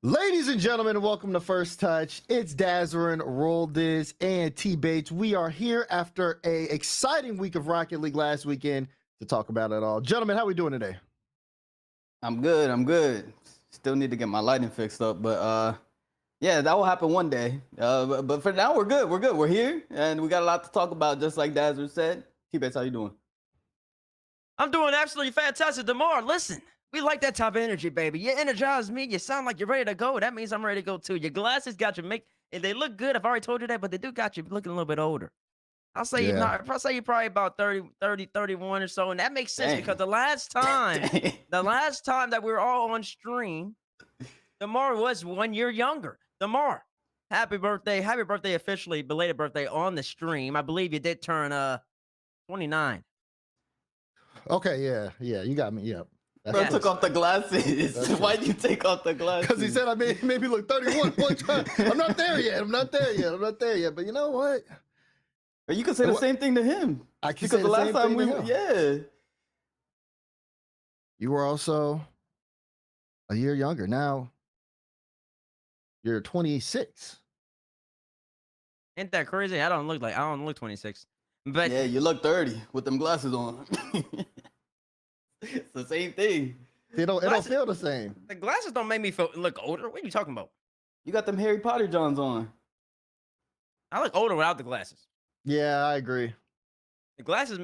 Ladies and gentlemen, welcome to First Touch. It's Dazzrin, Roll Diz, and T-Bates. We are here after a exciting week of Rocket League last weekend to talk about it all. Gentlemen, how we doing today? I'm good. Still need to get my lighting fixed up, but yeah, that will happen one day. But for now, we're good. We're here, and we got a lot to talk about, just like Dazzrin said. T-Bates, how you doing? I'm doing absolutely fantastic. DeMar, listen, we like that type of energy, baby. You energize me. You sound like you're ready to go. That means I'm ready to go too. Your glasses got you and they look good. I've already told you that, but they do got you looking a little bit older. I'll say you're probably about 30, 31 or so, and that makes sense because the last time that we were all on stream, DeMar was 1 year younger. DeMar, happy birthday officially, belated birthday on the stream. I believe you did turn 29. Okay, yeah, you got me. Yep. Bro took off the glasses. Why'd you take off the glasses? Because he said I made me look 31 one time. I'm not there yet. But you know what? Or you could say the same thing to him. I can say the last time yeah. You were also a year younger. Now you're 26. Ain't that crazy? I don't look 26. But yeah, you look 30 with them glasses on. It's the same thing. It don't feel the same. The glasses don't make me look older. What are you talking about? You got them Harry Potter Johns on. I look older without the glasses. Yeah, I agree. The glasses,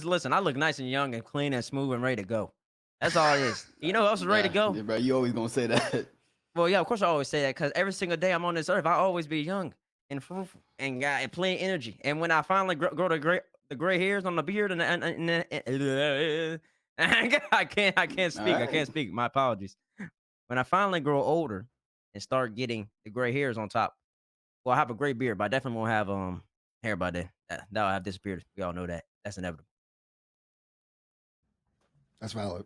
listen, I look nice and young and clean and smooth and ready to go. That's all it is. You know who else is ready to go? Yeah, bro, you always gonna say that. Well, yeah, of course I always say that because every single day I'm on this earth, I always be young and fruitful and got plenty of energy. And when I finally grow the gray hairs on the beard and I can't speak. Right. I can't speak. My apologies. When I finally grow older and start getting the gray hairs on top, well, I have a gray beard, but I definitely won't have hair by then. That'll have disappeared. We all know that. That's inevitable. That's valid.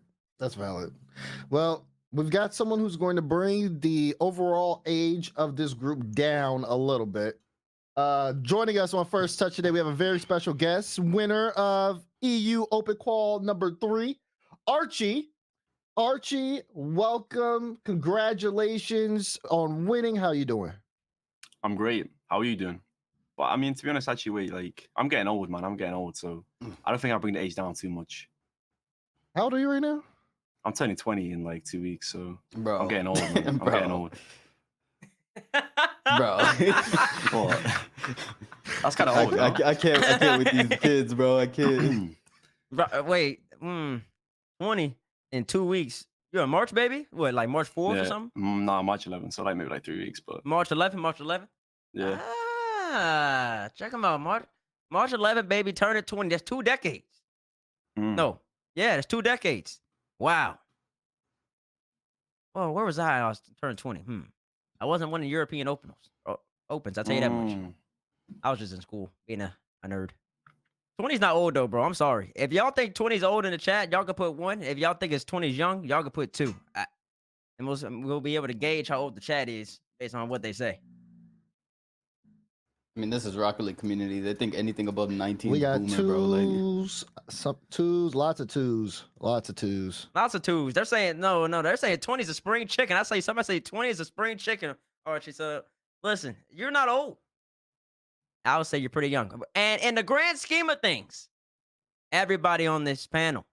Well, we've got someone who's going to bring the overall age of this group down a little bit. Joining us on First Touch today, we have a very special guest, winner of EU Open Qual number 3, Archie. Archie, welcome. Congratulations on winning. How you doing? I'm great. How are you doing? But I mean, to be honest, actually, I'm getting old, man. I'm getting old, so I don't think I'll bring the age down too much. How old are you right now? I'm turning 20 in like 2 weeks, so bro, I'm getting old, man. I'm getting old. Bro. What? That's kind of old. I can't with these kids, bro. I can't. Wait, 20 in 2 weeks. You're a March baby? What, like March 4th or something? Nah, March 11th, so like maybe like 3 weeks, but March 11th? Yeah. Check them out. March 11th, baby, turning 20. That's 2 decades. No. Yeah, that's 2 decades. Wow. Well, where was I? I was turning 20. I wasn't winning European Opens. I'll tell you that much. I was just in school, being a nerd. 20's not old though, bro. I'm sorry. If y'all think 20's old in the chat, y'all can put 1. If y'all think it's 20's young, y'all can put 2. And we'll be able to gauge how old the chat is based on what they say. I mean, this is Rocket League community. They think anything above 19 we got boomer, twos, bro. some twos, lots of twos. Lots of twos. They're saying no. They're saying 20 is a spring chicken. Somebody say 20 is a spring chicken. Archie, so listen, you're not old. I would say you're pretty young. And in the grand scheme of things, everybody on this panel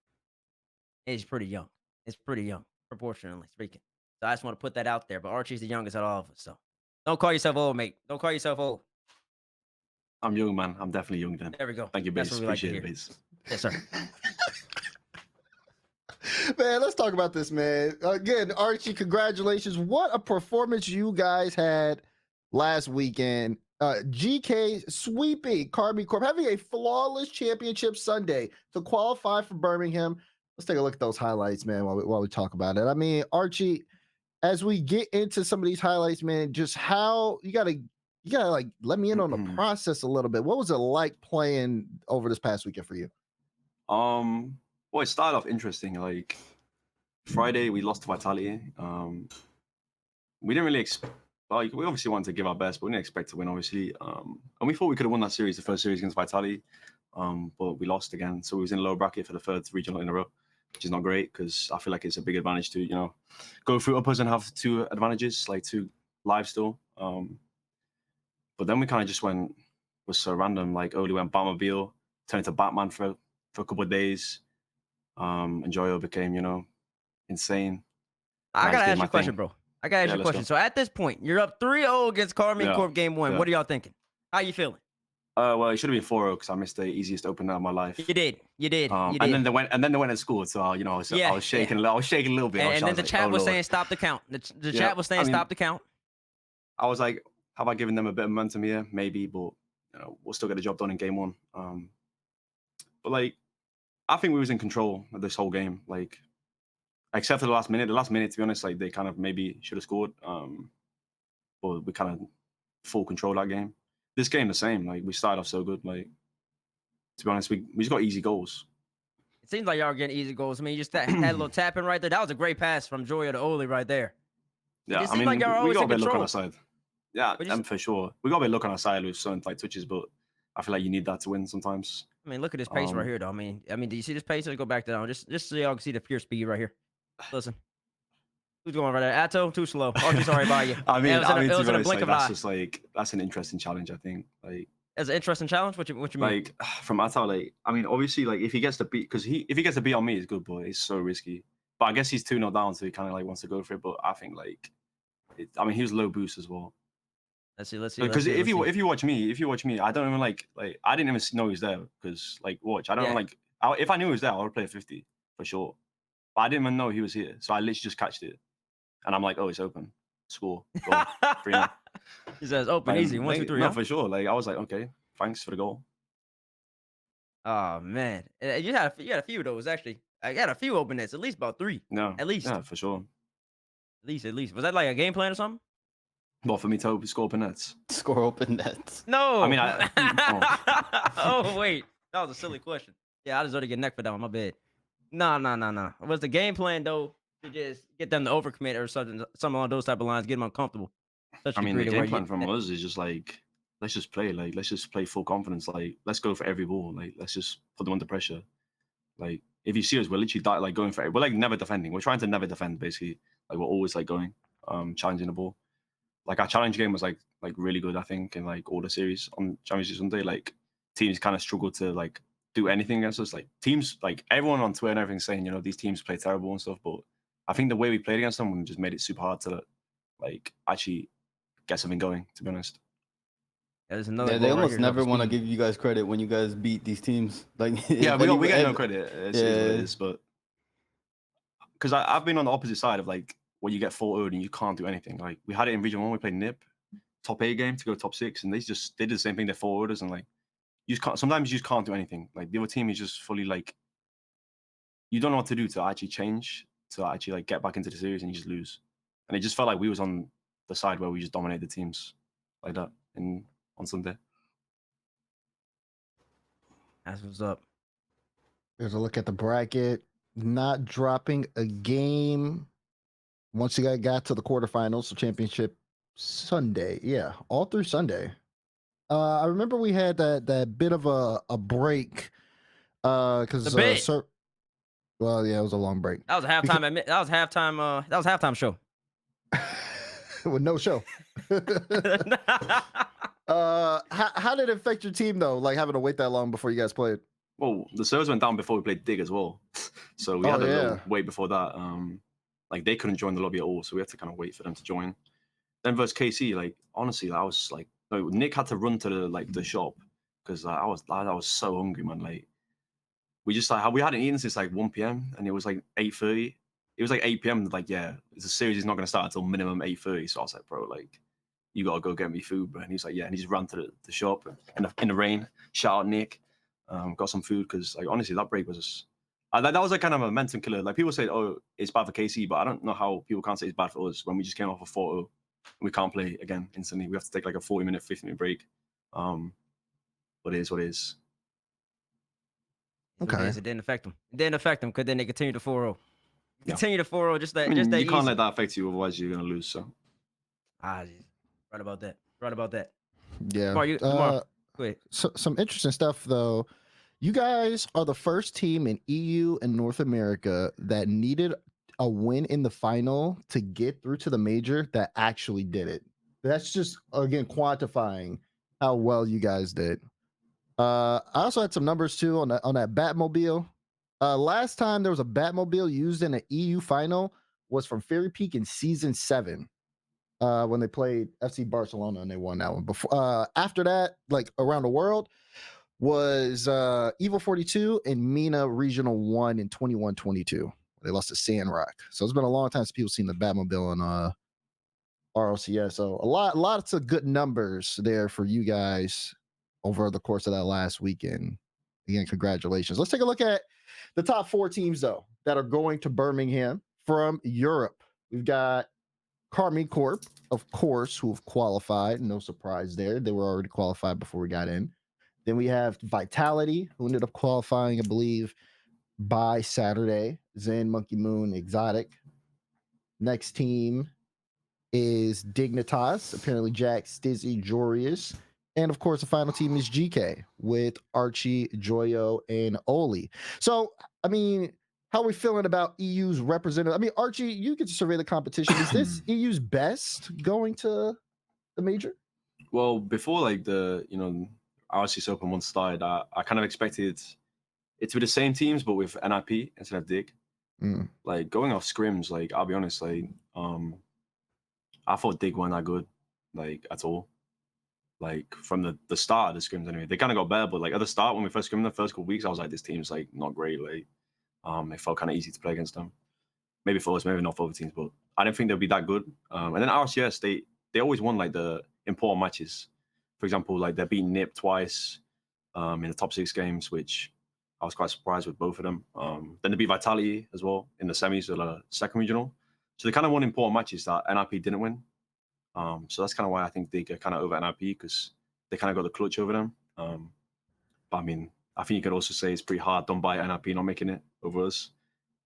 is pretty young. It's pretty young, proportionally speaking. So I just want to put that out there. But Archie's the youngest out of all of us. So don't call yourself old, mate. Don't call yourself old. I'm young, man. I'm definitely young then. There we go. Thank you, Bates. Appreciate it, Bates. Yes, sir. Man, let's talk about this, man. Again, Archie, congratulations. What a performance you guys had last weekend. GK sweeping Carby Corp, having a flawless championship Sunday to qualify for Birmingham. Let's take a look at those highlights, man, while we talk about it. I mean, Archie, as we get into some of these highlights, man, just how you gotta like let me in on the process a little bit. What was it like playing over this past weekend for you? Well, it started off interesting. Like Friday, we lost to Vitality. We didn't really we obviously wanted to give our best, but we didn't expect to win, obviously. And we thought we could have won that series, the first series against Vitality, but we lost again. So we was in low bracket for the 3rd regional in a row. which is not great because I feel like it's a big advantage to, you know, go through uppers and have 2 advantages, like 2 live still. But then we kind of just was so random. Like early went Batmobile, turned into Batman for a couple of days. And Joyo became, you know, insane. I just gotta did ask you my a question, thing. bro. I gotta ask Yeah, you a let's question. go. So at this point, you're up 3-0 against Carmine Yeah, Corp game 1. yeah. What are y'all thinking? How you feeling? Well, it should have been 4-0 because I missed the easiest opener of my life. You did. You did. You did. And then they went and scored. So you know, I was shaking. I was shaking a little bit. And then the like, chat oh, was Lord. saying stop the count. The Yeah, chat was saying I mean, stop the count. I was like, how about giving them a bit of momentum here? Maybe, but you know, we'll still get the job done in game 1. But like, I think we was in control of this whole game. Like, except for the last minute. The last minute, to be honest, like they kind of maybe should have scored. But we kind of full control that game. This game the same. Like we started off so good. Like to be honest, we just got easy goals. It seems like y'all are getting easy goals. I mean, you just had a little tapping right there. That was a great pass from Joya to Oli right there. Yeah, It I seemed mean, like y'all are we always got a in bit of luck on control. our side. Yeah, But just- for sure. We got a bit of luck on our side with certain like touches, but I feel like you need that to win sometimes. I mean, look at this pace right here, though. I mean, do you see this pace? Let's go back to that one. Just so y'all can see the pure speed right here. Listen. Who's going right there? Atto, too slow. Archie, sorry about you. I mean, it was in to a be honest, blink like, of an eye. that's just like that's an interesting challenge. I think like As an interesting challenge? What you mean? like from Atto, like I mean, obviously, like if he gets the beat, because if he gets the beat on me, it's good, but it's so risky. But I guess he's 2-0 down, so he kind of like wants to go for it. But I think like, I mean, he was low boost as well. Let's see. Because if you watch me, I don't even like I didn't even know he was there. Because like watch, I don't like if I knew he was there, I would play 50 for sure. But I didn't even know he was here, so I literally just catched it, and I'm like, oh, it's open, score, goal, 3-0. He says open, Like, easy, 1, 2, 3. No, Huh? for sure. Like I was like, okay, thanks for the goal. Oh man, you had a few of those actually. I got a few open nets, at least about 3. No, At least. yeah, for sure. At least. Was that like a game plan or something? Well, for me to score open nets. Score open nets. No. I mean, oh wait, that was a silly question. Yeah, I deserve to get neck for that one. My bad. No. Was the game plan though to just get them to overcommit or something along those type of lines, get them uncomfortable? I mean, the game plan from us is just like, let's just play. Like, let's just play full confidence. Like, let's go for every ball. Like, let's just put them under pressure. Like, if you see us, we're literally like going for it. We're like never defending. We're trying to never defend, basically. Like, we're always like going, challenging the ball. Like, our challenge game was like really good, I think, in like all the series on Championship Sunday. Like, teams kind of struggled to like do anything against us. Like, teams, like everyone on Twitter and everything saying, you know, these teams play terrible and stuff. But I think the way we played against them just made it super hard to like actually get something going, to be honest. There's another They goal right almost here, never double want to speed. give you guys credit when you guys beat these teams. Like, Yeah, we get no credit. It's what it Yeah. is, but because I've been on the opposite side of like where you get 4-0 and you can't do anything. Like we had it in Region 1, we played NIP, top 8 game to go top 6, and they did the same thing. They're 4-0 and like you just can't. Sometimes you just can't do anything. Like the other team is just fully like you don't know what to do to actually change, to actually like get back into the series, and you just lose. And it just felt like we was on the side where we just dominated the teams like that on Sunday. That's what's up. There's a look at the bracket. Not dropping a game once you got to the quarterfinals, so championship Sunday. Yeah, all through Sunday. I remember we had that bit of a break because well, yeah, it was a long break. That was a halftime. That was halftime show. With no show. How did it affect your team though? Like having to wait that long before you guys played? Well, the servers went down before we played Dig as well, so we had a little wait before that. Like they couldn't join the lobby at all, so we had to kind of wait for them to join. Then versus KC, like honestly, I was like, no, Nick had to run to the shop because I was so hungry, man. Like we just like we hadn't eaten since like 1 p.m. and it was like 8:30. It was like 8 p.m. Like yeah, the series is not gonna start until minimum 8:30. So I was like, bro, like you gotta go get me food, bro. And he's like, yeah, and he just ran to the shop in the rain. Shout out Nick. Got some food because like honestly that break was just that was like kind of a momentum killer. Like people say, oh, it's bad for KC, but I don't know how people can't say it's bad for us when we just came off a 4-0 and we can't play again instantly. We have to take like a 40-minute, 50-minute break. But it is what it is. Okay. It didn't affect them. It didn't affect them because then they continued to 4-0. Yeah. Continue to 4-0 just that. I mean, just that you can't easy. let that affect you, otherwise you're gonna lose. So Right about that. Yeah. Tomorrow, go ahead. So, some interesting stuff though. You guys are the first team in EU and North America that needed a win in the final to get through to the major that actually did it. That's just, again, quantifying how well you guys did. I also had some numbers too on that Batmobile. Last time there was a Batmobile used in an EU final was from Fairy Peak in season 7, when they played FC Barcelona and they won that one. Before, after that, like around the world, was Evil 42 and MENA Regional 1 in 21-22. They lost to Sandrock. So it's been a long time since people seen the Batmobile on RLCS. So lots of good numbers there for you guys over the course of that last weekend. Again, congratulations. Let's take a look at the top 4 teams, though, that are going to Birmingham from Europe. We've got Carmi Corp, of course, who have qualified. No surprise there. They were already qualified before we got in. Then we have Vitality, who ended up qualifying, I believe, by Saturday. Zen, Monkey Moon, Exotic. Next team is Dignitas, apparently Jack, Stizzy, Jorius. And of course, the final team is GK with Archie, Joyo, and Oli. So, I mean, how are we feeling about EU's representative? I mean, Archie, you get to survey the competition. Is this EU's best going to the major? Well, before like the RCS Open one started, I kind of expected it to be the same teams but with NIP instead of Dig. Like going off scrims, like I'll be honest, like I thought Dig weren't that good, like at all. Like from the start of the scrims anyway, they kind of got better, but like at the start when we first scrimmed the first couple of weeks, I was like, this team's like not great. Like it felt kind of easy to play against them. Maybe for us, maybe not for other teams, but I didn't think they'd be that good. And then RCS, they always won like the important matches. For example, like they're beating NIP twice in the top 6 games, which I was quite surprised with both of them. Then they beat Vitality as well in the semis of the second regional. So they kind of won important matches that NIP didn't win. So that's kind of why I think they get kind of over NIP, because they kind of got the clutch over them. But I mean, I think you could also say it's pretty hard done by NIP not making it over us,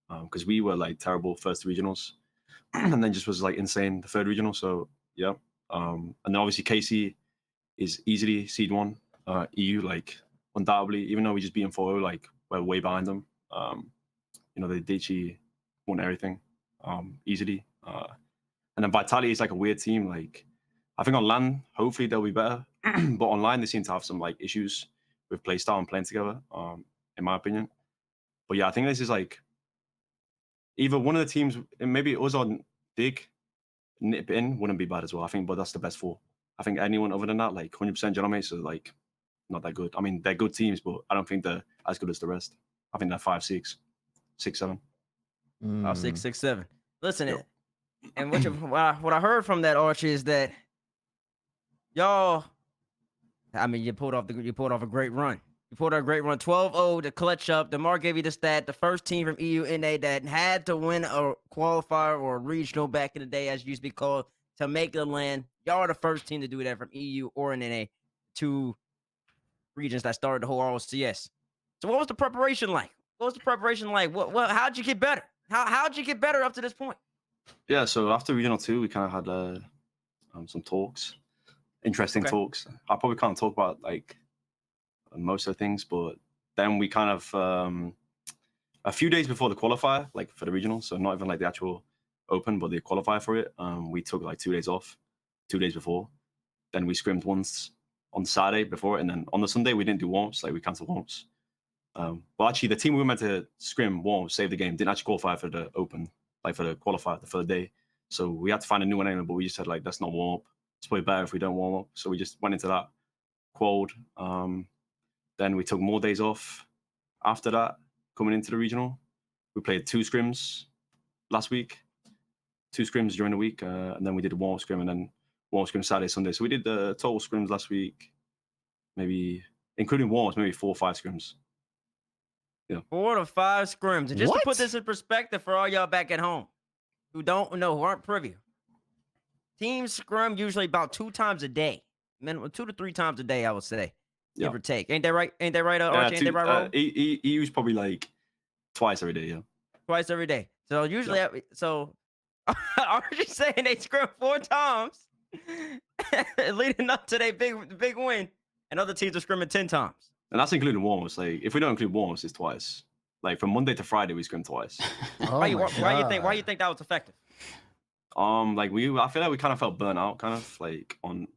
because we were like terrible first regionals and then just was like insane the third regional. So yeah. And then obviously KC is easily seed 1 EU, like undoubtedly, even though we just beat them 4-0, like we're way behind them. They Dichi won everything easily. And then Vitality is like a weird team. Like I think on LAN, hopefully they'll be better, but online they seem to have some like issues with playstyle and playing together, in my opinion. But yeah, I think this is like either one of the teams, and maybe it was on Dig, nip in wouldn't be bad as well. I think, but that's the best 4. I think anyone other than that, like 100% JKnaps are like not that good. I mean, they're good teams, but I don't think they're as good as the rest. I think they're 5, 6, 6, 7. 6, 6, 7. Listen, Yep. and what I heard from that, Archie, is that y'all, I mean, you pulled off a great run. You pulled out a great run, 12-0 to clutch up. DeMar gave you the stat, the first team from EU NA that had to win a qualifier or a regional back in the day, as it used to be called, to make the land. Y'all are the first team to do that from EU or NA, 2 regions that started the whole RLCS. So what was the preparation like? What how'd you get better? How'd you get better up to this point? Yeah, so after Regional 2, we kind of had some talks, interesting talks. I probably can't talk about like most of the things, but then we kind of a few days before the qualifier, like for the regional, so not even like the actual open, but the qualifier for it, we took like 2 days off, 2 days before. Then we scrimmed once on Saturday before it, and then on the Sunday we didn't do warm-ups, like we canceled warm-ups. But actually the team we were meant to scrim warm-ups, save the game, didn't actually qualify for the open, like for the qualifier the third day. So we had to find a new one anyway, but we just said like, let's not warm up. It's probably better if we don't warm up. So we just went into that quad. Then we took more days off after that, coming into the regional. We played 2 scrims last week, 2 scrims during the week, and then we did a warm-up scrim, and then warm-up scrim Saturday, Sunday. So we did the total scrims last week, maybe, including warm-ups, maybe 4 or 5 scrims. Yeah. 4 to 5 scrims. And just to What? put this in perspective for all y'all back at home who don't know, who aren't privy, teams scrim usually about 2 times a day, minimum 2 to 3 times a day, I would say, give or take. Ain't that right? Ain't that right, Archie? Ain't that right, Ro? EU's probably like twice every day, yeah. Twice every day. So usually, so Archie's saying they scrim 4 times leading up to their big win, and other teams are scrimming 10 times. And that's including warm-ups. Like, if we don't include warm-ups, it's twice. Like, from Monday to Friday, we scrim twice. Oh why my you God. think that was effective? Like, I feel like we kind of felt burnt out, kind of, like, on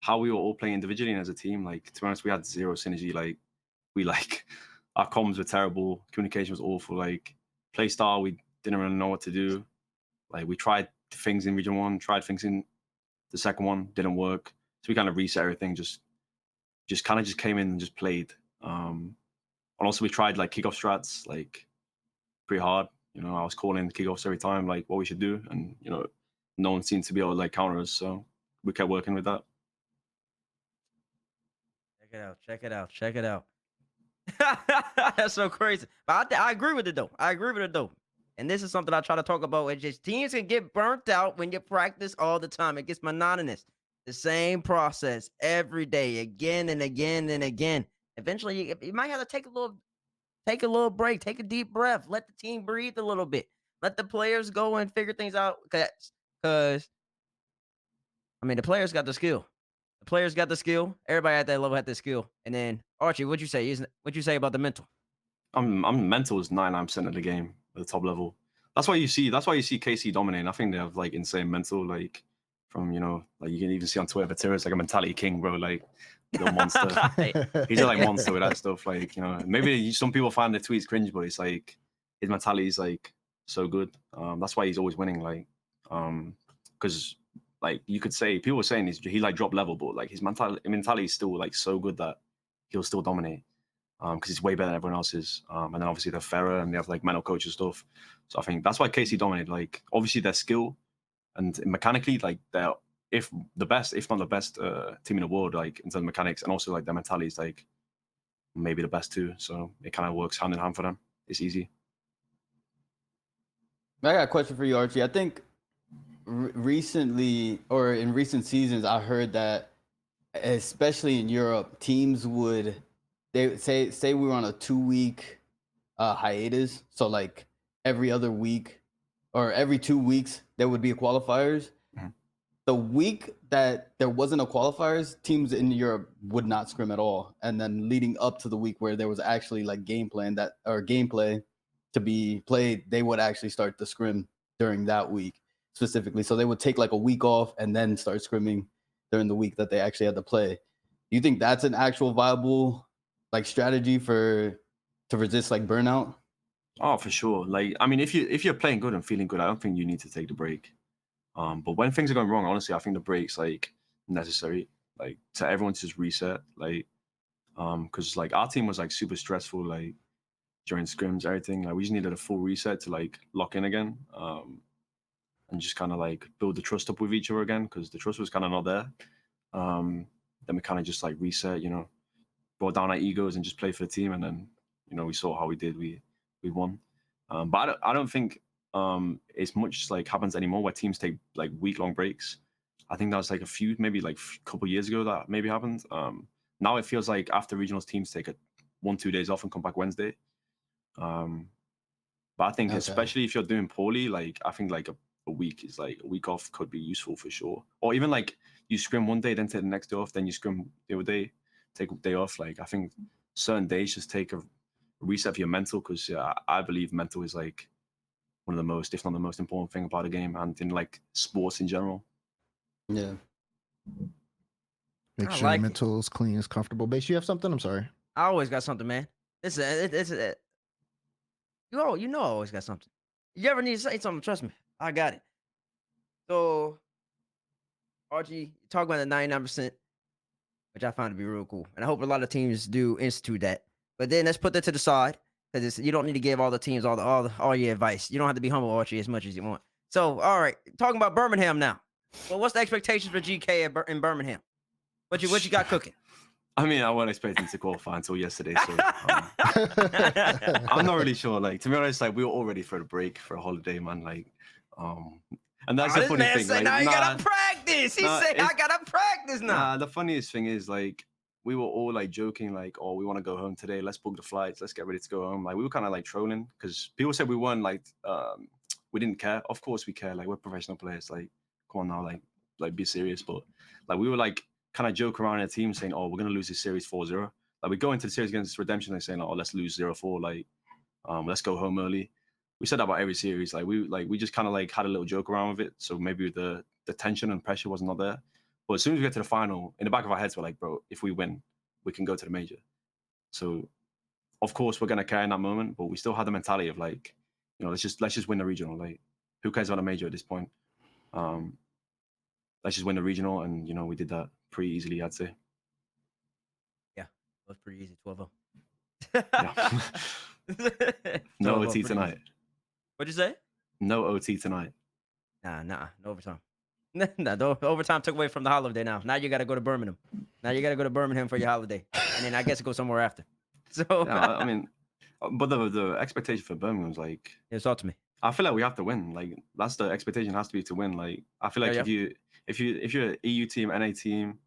how we were all playing individually and as a team. Like, to be honest, we had zero synergy. Like, our comms were terrible. Communication was awful. Like, play style, we didn't really know what to do. Like, we tried things in Region 1, tried things in the second one, didn't work. So we kind of reset everything, just came in and just played. And also we tried like kickoff strats, like pretty hard. You know, I was calling the kickoffs every time, like what we should do. And, you know, no one seemed to be able to like counter us. So we kept working with that. Check it out. That's so crazy. But I agree with it though. And this is something I try to talk about. It's just teams can get burnt out when you practice all the time. It gets monotonous. The same process every day, again and again and again. Eventually, you might have to take a little break, take a deep breath, let the team breathe a little bit, let the players go and figure things out. Because I mean, the players got the skill. Everybody at that level had the skill. And then Archie, what'd you say? What'd you say about the mental? I'm mental is 99% of the game at the top level. That's why you see KC dominating. I think they have like insane mental, like from, you know, like you can even see on Twitter, Vatira's like a mentality king, bro. Like the monster. He's a like monster with that stuff. Like, you know, maybe some people find the tweets cringe, but it's like his mentality is like so good. That's why he's always winning. Like, because like you could say people were saying he like dropped level, but like his mentality is still like so good that he'll still dominate. Because he's way better than everyone else's. And then obviously they're fairer and they have like mental coach and stuff. So I think that's why KC dominated. Like obviously their skill and mechanically, like they're if not the best team in the world, like in terms of mechanics, and also like their mentality is like maybe the best too. So it kind of works hand in hand for them. It's easy. I got a question for you, Archie. I think recently or in recent seasons, I heard that especially in Europe, teams would they say we were on a 2-week hiatus, so like every other week or every 2 weeks there would be a qualifiers. Mm-hmm. The week that there wasn't a qualifiers, teams in Europe would not scrim at all, and then leading up to the week where there was actually like gameplay to be played, they would actually start the scrim during that week specifically. So they would take like a week off and then start scrimming during the week that they actually had to play. Do you think that's an actual viable like strategy to resist like burnout? Oh, for sure. Like, I mean, if you're playing good and feeling good, I don't think you need to take the break. But when things are going wrong, honestly, I think the break's like necessary, like to everyone to just reset. Like, because like our team was like super stressful, like during scrims, everything. Like we just needed a full reset to like lock in again, and just kind of like build the trust up with each other again, because the trust was kind of not there. Then we kind of just like reset, you know, brought down our egos and just played for the team, and then you know we saw how we did. We won. But I don't think it's much like happens anymore where teams take like week-long breaks. I think that was like maybe like a couple years ago that maybe happened. Now it feels like after regionals, teams take 1-2 days off and come back Wednesday. But I think especially if you're doing poorly, like I think like a week off could be useful for sure. Or even like you scrim one day, then take the next day off, then you scrim the other day, take a day off. Like I think certain days just take a reset for your mental, because I believe mental is like one of the most, if not the most important thing about the game and in like sports in general. Yeah. Make I sure like your it. mental is clean, is comfortable. Base, you have something? I'm sorry. I always got something, man. You know I always got something. You ever need to say something, trust me, I got it. So, Archie, talk about the 99%, which I found to be real cool. And I hope a lot of teams do institute that. But then let's put that to the side, because you don't need to give all the teams all your advice. You don't have to be humble, Archie, as much as you want. So, all right, talking about Birmingham now. Well, what's the expectations for GK in Birmingham? What you got cooking? I mean, I wasn't expecting to qualify until yesterday, so I'm not really sure. Like, to be honest, like we were all ready for a break, for a holiday, man. Like, and that's the funny thing. Like, now you gotta practice. He said, I gotta practice now. The funniest thing is, like, we were all like joking, like, oh, we want to go home today. Let's book the flights. Let's get ready to go home. Like, we were kind of like trolling, because people said we weren't like, we didn't care. Of course we care. Like, we're professional players. Like, come on now, like be serious. But like, we were like kind of joke around in the team saying, oh, we're gonna lose this series 4-0. Like we go into the series against Redemption, they're saying, "Oh, let's lose 0-4. Like, let's go home early." We said that about every series. We just kind of like had a little joke around with it. So maybe the tension and pressure was not there. But as soon as we get to the final, in the back of our heads, we're like, bro, if we win, we can go to the major. So of course we're gonna care in that moment, but we still had the mentality of like, let's just win the regional. Like, who cares about a major at this point? Let's just win the regional, and we did that pretty easily, I'd say. Yeah, that was pretty easy. 12-0. Yeah. No 12-0, OT pretty tonight. easy. What'd you say? No OT tonight. Nah, no overtime. Nah, the overtime took away from the holiday now. Now you got to go to Birmingham. Now you got to go to Birmingham for your holiday. And then I guess go somewhere after. So, Yeah, I mean, but the expectation for Birmingham is like, it's all to me. I feel like we have to win. Like, that's the expectation, has to be to win. Like, I feel like Yeah. if you're an EU team, NA team,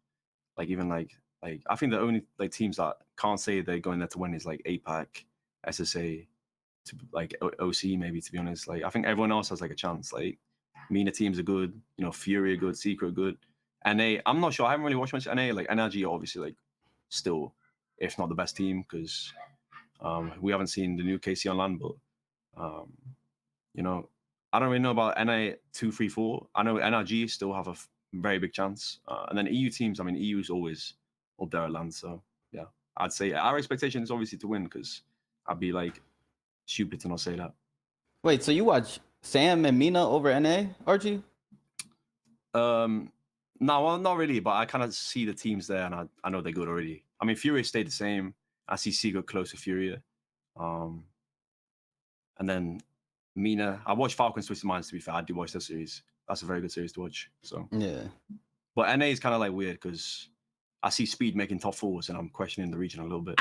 like even like I think the only like teams that can't say they're going there to win is like APAC, SSA, to like OC maybe, to be honest. Like, I think everyone else has like a chance. Like, MENA teams are good, Fury are good, Secret are good. NA, I'm not sure. I haven't really watched much NA. Like NRG, obviously, like still, if not the best team, because we haven't seen the new KC on land. But I don't really know about NA 2, 3, 4. I know NRG still have a very big chance, and then EU teams. I mean, EU is always up there at land. So yeah, I'd say our expectation is obviously to win, because I'd be like stupid to not say that. Wait, so you watch Sam and MENA over NA, Archie? No, well, not really, but I kind of see the teams there, and I know they're good already. I mean, Fury stayed the same. I see Secret close to Fury. And then MENA. I watched Falcons Twisted Minds, to be fair. I do watch that series. That's a very good series to watch. So Yeah. But NA is kind of like weird, because I see Speed making top fours, and I'm questioning the region a little bit.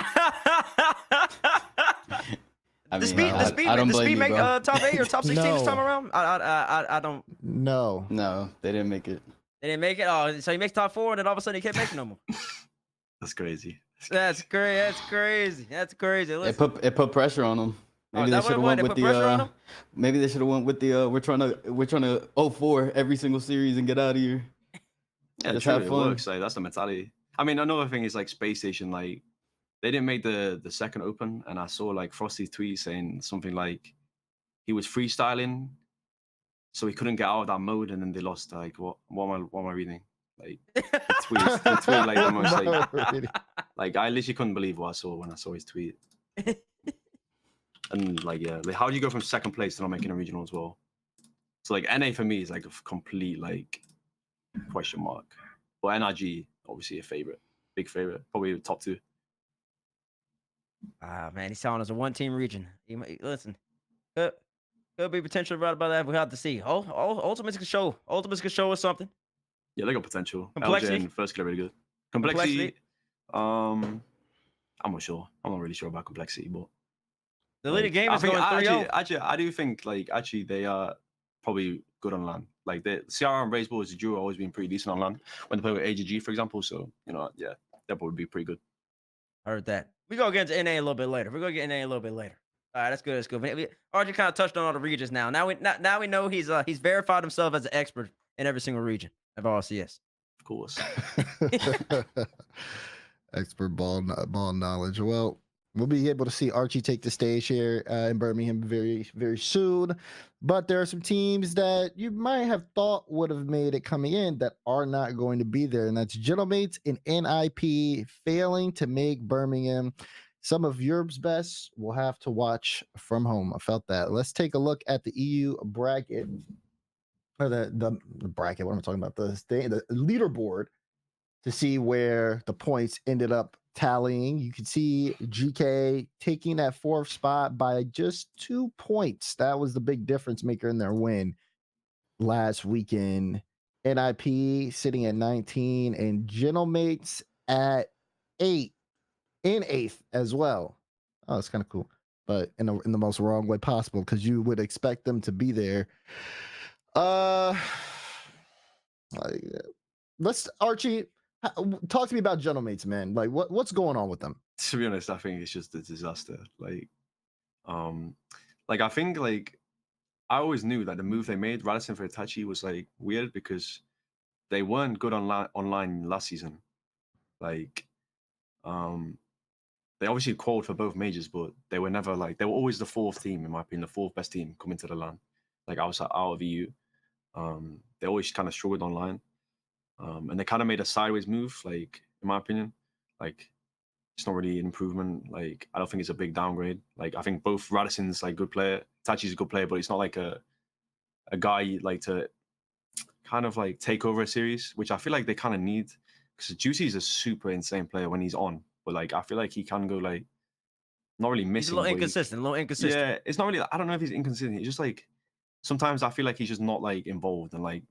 I The mean, I don't speed blame you, make bro. top 8 or top 16 this No. time around? I don't. No. No, they didn't make it. They didn't make it. Oh, so he makes top 4, and then all of a sudden he can't make it no more. That's crazy. That's crazy. That's crazy. That's crazy. It Listen, put pressure on them. Maybe they that should have what went they with put pressure on the. 'em? Maybe they should have went with the. We're trying to 0-4 every single series and get out of here. Yeah, Just true, have it fun. works. Like, that's the mentality. I mean, another thing is like Space Station. Like, they didn't make the second open, and I saw like Frosty's tweet saying something like he was freestyling, so he couldn't get out of that mode, and then they lost. Like, what am I reading? Like, the tweet like almost like I literally couldn't believe what I saw when I saw his tweet. And like, yeah, like, how do you go from second place to not making a regional as well? So like NA for me is like a complete like question mark. But NRG obviously a favorite, big favorite, probably top 2. Ah, man, he's telling us a one-team region. Listen, could be potential right about that. We have to see. Ultimates can show. Ultimates can show us something. Yeah, they got potential. Complexity. LJ and First Killer really good. Complexity. I'm not sure. I'm not really sure about complexity, but The leading game I is think going 3-0. actually, I do think like actually they are probably good on land. Like the CR and Raiseball as a duo always been pretty decent on land when they play with AGG, for example. So yeah, that would be pretty good. Heard that. We gonna get into NA a little bit later. We're gonna get NA a little bit later. All right, that's good. That's good. Archie kind of touched on all the regions now. Now we know he's verified himself as an expert in every single region of RCS. Of course. Expert ball knowledge. Well, we'll be able to see Archie take the stage here in Birmingham very, very soon. But there are some teams that you might have thought would have made it coming in that are not going to be there. And that's JKnaps and NIP failing to make Birmingham. Some of Europe's best will have to watch from home. I felt that. Let's take a look at the EU bracket. Or the bracket, what am I talking about? The leaderboard to see where the points ended up tallying. You can see GK taking that 4th spot by just 2 points. That was the big difference maker in their win last weekend. NIP sitting at 19 and JKnaps at 8 in 8th as well. Oh, that's kind of cool, but in the most wrong way possible, because you would expect them to be there. Let's Archie, talk to me about JKnaps, man. Like what's going on with them? To be honest, I think it's just a disaster. Like I think like I always knew that the move they made, Radisson for Itachi, was like weird because they weren't good online last season. Like they obviously qualified for both majors, but they were never like they were always the fourth team in my opinion, the fourth best team coming to the LAN, like out of EU. They always kind of struggled online, and they kind of made a sideways move, like in my opinion, like it's not really an improvement. Like I don't think it's a big downgrade. Like I think both Radisson's like good player, Tachi's a good player, but it's not like a guy you'd like to kind of like take over a series, which I feel like they kind of need, because Juicy is a super insane player when he's on, but like I feel like he can go like not really He's missing. a little but inconsistent. A little inconsistent. Yeah, it's not really. I don't know if he's inconsistent. He's just like sometimes I feel like he's just not like involved and like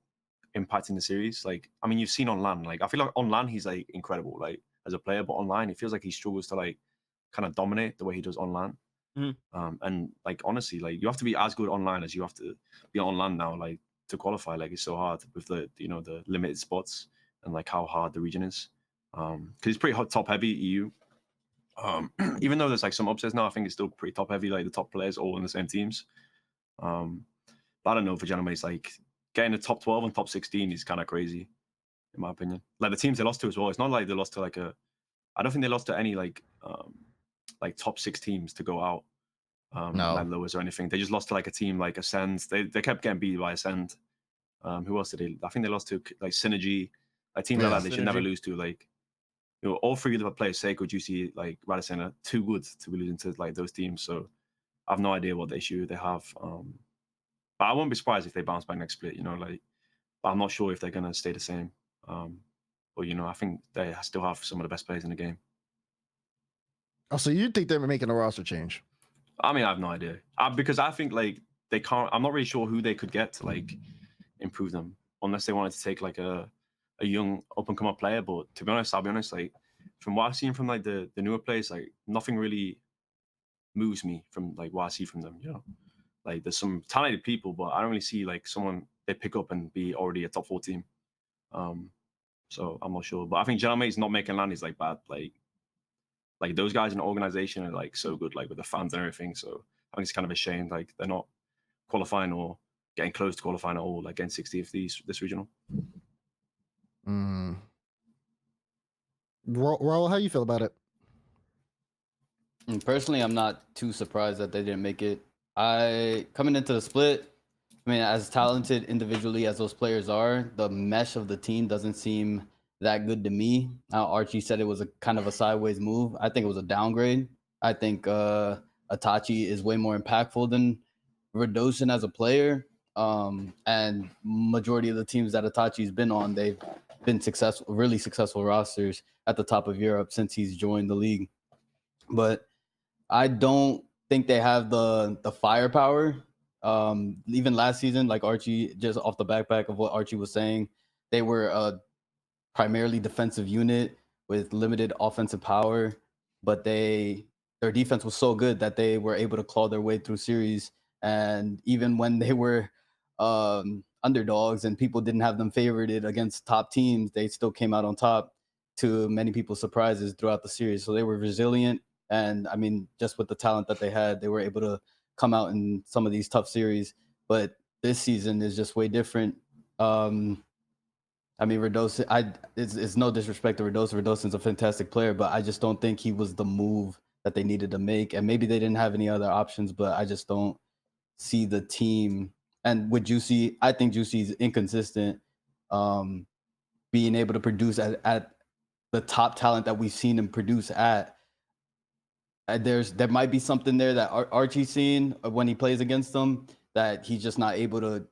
impacting the series. Like I mean, you've seen on LAN. Like I feel like on LAN he's like incredible, like as a player, but online it feels like he struggles to like kind of dominate the way he does on LAN. And like honestly, like you have to be as good online as you have to be on LAN now, like to qualify. Like it's so hard with the the limited spots and like how hard the region is. Because it's pretty hot, top heavy EU. Even though there's like some upsets now, I think it's still pretty top heavy. Like the top players all in the same teams. But I don't know for JKnaps, like getting the top 12 and top 16 is kind of crazy, in my opinion. Like the teams they lost to as well. It's not like they lost to like I don't think they lost to any like top 6 teams to go out. No. Like lowers or anything. They just lost to like a team like Ascend. They kept getting beat by Ascend. Who else did they? I think they lost to like Synergy. A team like that they should never lose to. Like all 3 of the players, Seiko, Juicy, like Radisson, are too good to be losing to like those teams. So I have no idea what issue they have. But I won't be surprised if they bounce back next split. Like, but I'm not sure if they're gonna stay the same. But I think they still have some of the best players in the game. Oh, so you think they're making a roster change? I mean, I have no idea. Because I think like they can't. I'm not really sure who they could get to like improve them, unless they wanted to take like a young up and come up player. But to be honest, I'll be honest. Like from what I've seen from like the newer players, like nothing really moves me from like what I see from them. Like there's some talented people, but I don't really see like someone they pick up and be already a top 4 team. So I'm not sure. But I think JKnaps not making LAN is like bad. Like those guys in the organization are like so good, like with the fans and everything. So I think it's kind of a shame, like they're not qualifying or getting close to qualifying at all, like getting 60th this regional. Raul, how you feel about it? Personally, I'm not too surprised that they didn't make it. Coming into the split, I mean, as talented individually as those players are, the mesh of the team doesn't seem that good to me. Archie said it was a kind of a sideways move. I think it was a downgrade. I think Itachi is way more impactful than Radosin as a player. And majority of the teams that Itachi's been on, they've been successful, really successful rosters at the top of Europe since he's joined the league. But I don't think they have the firepower. Even last season, like Archie, just off the backpack of what Archie was saying, they were a primarily defensive unit with limited offensive power, but their defense was so good that they were able to claw their way through series. And even when they were underdogs and people didn't have them favorited against top teams, they still came out on top to many people's surprises throughout the series. So they were resilient. And I mean, just with the talent that they had, they were able to come out in some of these tough series. But this season is just way different. I mean, Radosin, it's no disrespect to Radosin. Radosin's a fantastic player, but I just don't think he was the move that they needed to make. And maybe they didn't have any other options, but I just don't see the team. And with Juicy, I think Juicy's inconsistent. Being able to produce at the top talent that we've seen him produce at. There might be something there that Archie's seen when he plays against them that he's just not able to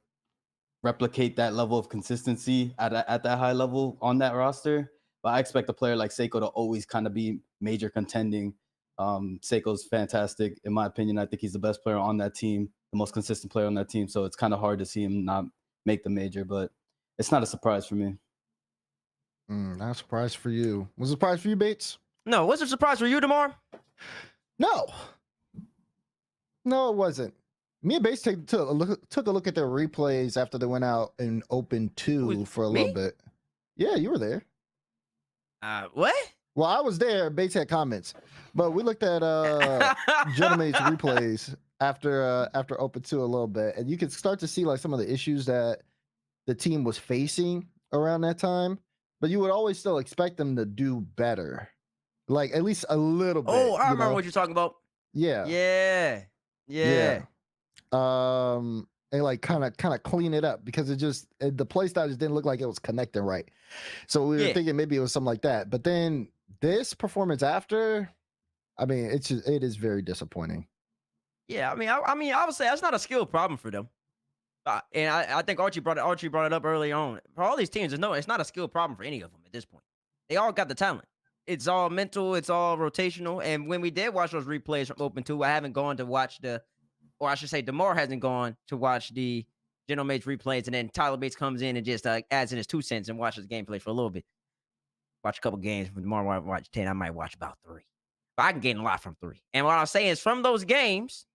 replicate that level of consistency at that high level on that roster. But I expect a player like Seiko to always kind of be major contending. Seiko's fantastic, in my opinion. I think he's the best player on that team, the most consistent player on that team. So it's kind of hard to see him not make the major, but it's not a surprise for me. Not a surprise for you. Was it a surprise for you, Bates? No, what's a surprise for you, DeMar? No, it wasn't. Me and Bates took a look at their replays after they went out in Open 2 for a little bit. Yeah, you were there. What? Well, I was there. Bates had comments, but we looked at JKnaps replays after Open 2 a little bit, and you could start to see like some of the issues that the team was facing around that time. But you would always still expect them to do better. like at least a little bit. Oh, I you remember know? what you're talking about. Yeah. Yeah. And like kind of clean it up because the play style just didn't look like it was connecting right. So we were Yeah. thinking maybe it was something like that. But then this performance after, I mean, it is very disappointing. Yeah, I mean, I would say that's not a skill problem for them. And I think Archie brought it up early on. For all these teams, it's not a skill problem for any of them at this point. They all got the talent. It's all mental. It's all rotational. And when we did watch those replays from Open 2, I haven't gone to watch or I should say DeMar hasn't gone to watch the JKnaps replays. And then Tyler Bates comes in and just adds in his 2 cents and watches gameplay for a little bit. Watch a couple games. When DeMar watch 10, I might watch about 3. But I can gain a lot from 3. And what I'm saying is from those games,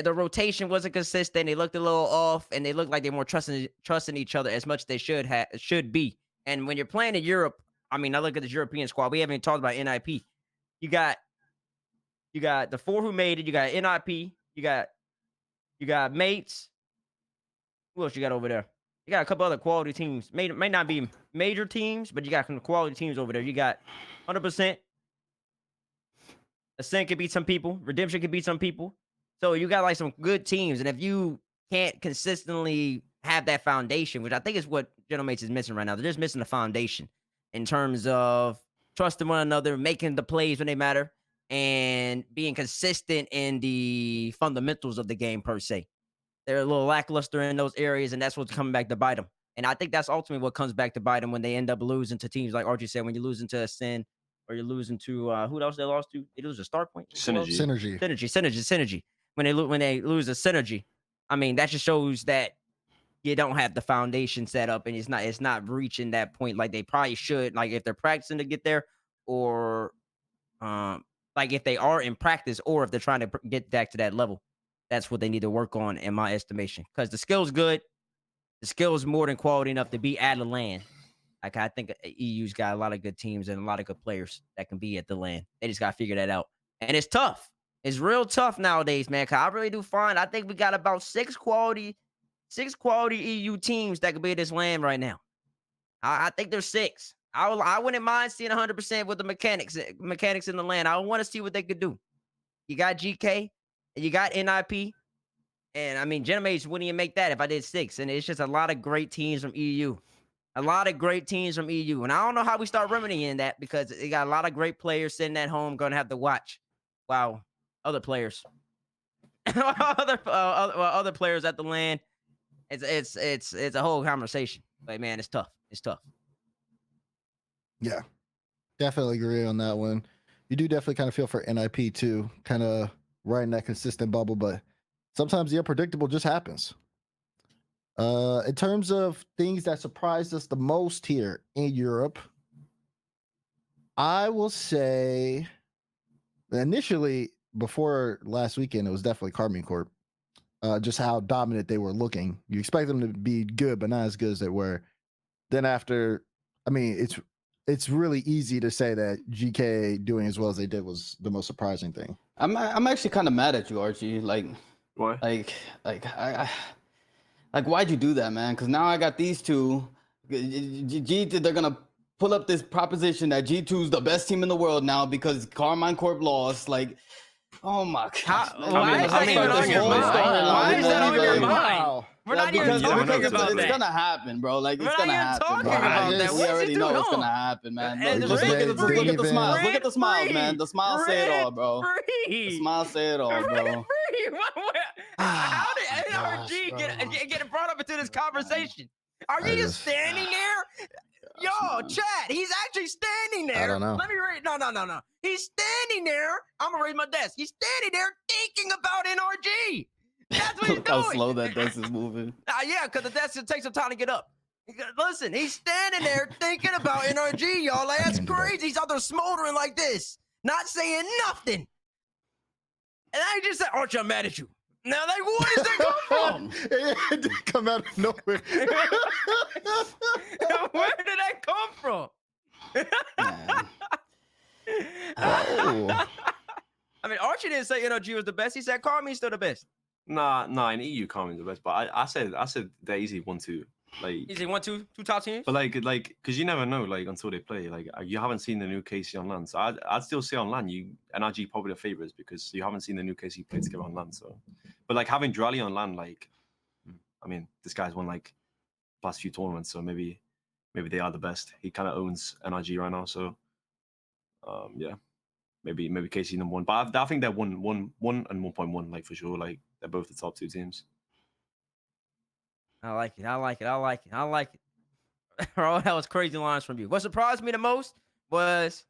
the rotation wasn't consistent. They looked a little off, and they looked like they weren't trusting each other as much as they should be. And when you're playing in Europe, I mean, I look at this European squad. We haven't even talked about NIP. You got the 4 who made it. You got NIP. You got Mates. Who else you got over there? You got a couple other quality teams. May not be major teams, but you got some quality teams over there. You got 100%. Ascent can beat some people. Redemption can beat some people. So you got like some good teams, and if you can't consistently have that foundation, which I think is what JKnaps is missing right now, they're just missing the foundation in terms of trusting one another, making the plays when they matter, and being consistent in the fundamentals of the game per se. They're a little lackluster in those areas, and that's what's coming back to bite them. And I think that's ultimately what comes back to bite them when they end up losing to teams like Archie said, when you're losing to Ascend or you're losing to who else they lost to? They lose a Star Point. Synergy. When they lose a Synergy, I mean, that just shows that you don't have the foundation set up, and it's not reaching that point like they probably should. Like if they're practicing to get there, or like if they are in practice, or if they're trying to get back to that level, that's what they need to work on, in my estimation. Because the skill's good, the skill is more than quality enough to be at the LAN. Like I think EU's got a lot of good teams and a lot of good players that can be at the LAN. They just got to figure that out, and it's tough. It's real tough nowadays, man. Cause I really do find I think we got about 6 quality EU teams that could be at this LAN right now. I think there's 6. I wouldn't mind seeing 100% with the mechanics in the LAN. I want to see what they could do. You got GK, and you got NIP, and I mean JKnaps wouldn't even make that if I did 6. And it's just a lot of great teams from EU. A lot of great teams from EU. And I don't know how we start remedying that, because they got a lot of great players sitting at home going to have to watch. Wow. Other players, other players at the LAN. It's a whole conversation. But man, it's tough. It's tough. Yeah, definitely agree on that one. You do definitely kind of feel for NIP too, kind of riding that consistent bubble, but sometimes the unpredictable just happens. In terms of things that surprised us the most here in Europe, I will say initially, before last weekend, it was definitely Carmine Corp. Just how dominant they were looking. You expect them to be good, but not as good as they were. Then after, I mean, it's really easy to say that GK doing as well as they did was the most surprising thing. I'm actually kind of mad at you, Archie. Like, Why? I why'd you do that, man? Because now I got these two. They're gonna pull up this proposition that G2 is the best team in the world now because Carmine Corp lost. Like, oh my gosh. Why is that even on your mind? Why is that on your mind? We're not even talking about that. It's gonna happen, bro. Like, it's gonna happen. We're not even talking about that. We already know it's gonna happen, man. Look at the smiles. Look at the smiles, man. The smiles say it all, bro. The smiles say it all, bro. How did NRG get brought up into this conversation? Are you just standing there? Yo, chat, he's actually standing there. I don't know. Let me read. No. He's standing there. I'm gonna read my desk. He's standing there thinking about NRG. That's what he's Look doing. how slow that desk is moving. Yeah, because the desk takes some time to get up. Listen, he's standing there thinking about NRG, y'all. Like, that's crazy. He's out there smoldering like this, not saying nothing. And I just said, Archie, I'm mad at you. Now, like, where does that come from? It didn't come out of nowhere. Where did that come from? Oh. I mean, Archie didn't say NRG was the best. He said Carmine's still the best. Nah, in EU Carmine's the best. But I said they're easy 1-2. Like, Is it two top teams? but like, because you never know, like, until they play. Like, you haven't seen the new KC on LAN, so I'd still say on LAN, NRG probably the favorites because you haven't seen the new KC play together on LAN. So, but like having Drally on LAN, like, I mean, this guy's won like past few tournaments, so maybe they are the best. He kind of owns NRG right now, so yeah, maybe KC number one. But I think they're one and 1.1, like for sure. Like they're both the top two teams. I like it. Oh, that was crazy lines from you. What surprised me the most was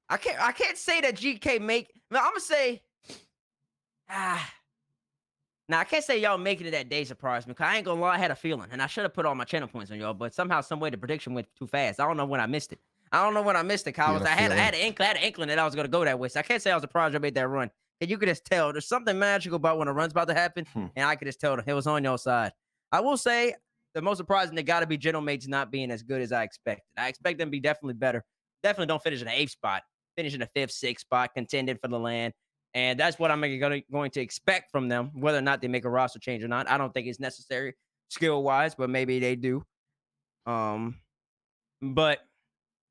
I can't say that GK make. No, I'm gonna say now I can't say y'all making it that day surprised me because I ain't gonna lie, I had a feeling and I should have put all my channel points on y'all, but somehow, some way the prediction went too fast. I don't know when I missed it. Kyle. I had an inkling that I was gonna go that way. So I can't say I was surprised I made that run. And you could just tell there's something magical about when a run's about to happen, and I could just tell it was on your side. I will say the most surprising they gotta be JKnaps not being as good as I expected. I expect them to be definitely better. Definitely don't finish in the 8th spot. Finish in the 5th, 6th spot, contended for the LAN. And that's what I'm going to expect from them, whether or not they make a roster change or not. I don't think it's necessary skill-wise, but maybe they do. But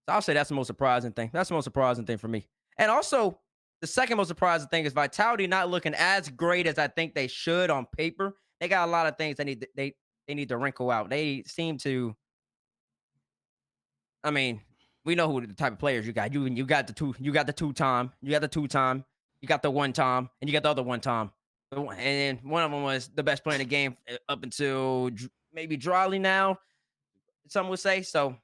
I'll say that's the most surprising thing. That's the most surprising thing for me. And also, the second most surprising thing is Vitality not looking as great as I think they should on paper. They got a lot of things they need to wrinkle out. They seem to. I mean, we know who the type of players you got. You got the two-time, you got the one-time, and you got the other one-time. And then one of them was the best player in the game up until maybe Drally now, some would say. So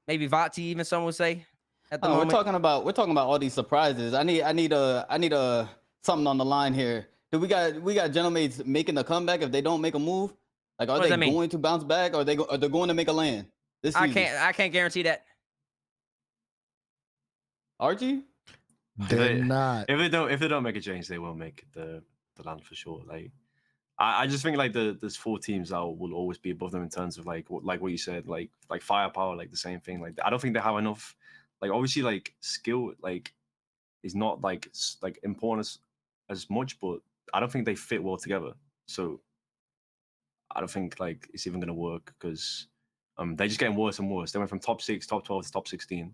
maybe Vati even some would say at the moment. We're talking about all these surprises. I need a something on the line here. Do we got JKnaps making a comeback if they don't make a move? Like, are they going to bounce back, or are they going to make a LAN this season? I can't guarantee that. Archie? They're not. If they don't make a change, they will make the LAN for sure. Like, I just think like there's 4 teams that will always be above them in terms of like what you said, like firepower, like the same thing. Like, I don't think they have enough. Like, obviously, like skill like is not like important as much, but I don't think they fit well together. So I don't think like it's even gonna work because they're just getting worse and worse. They went from top 6, top 12 to top 16.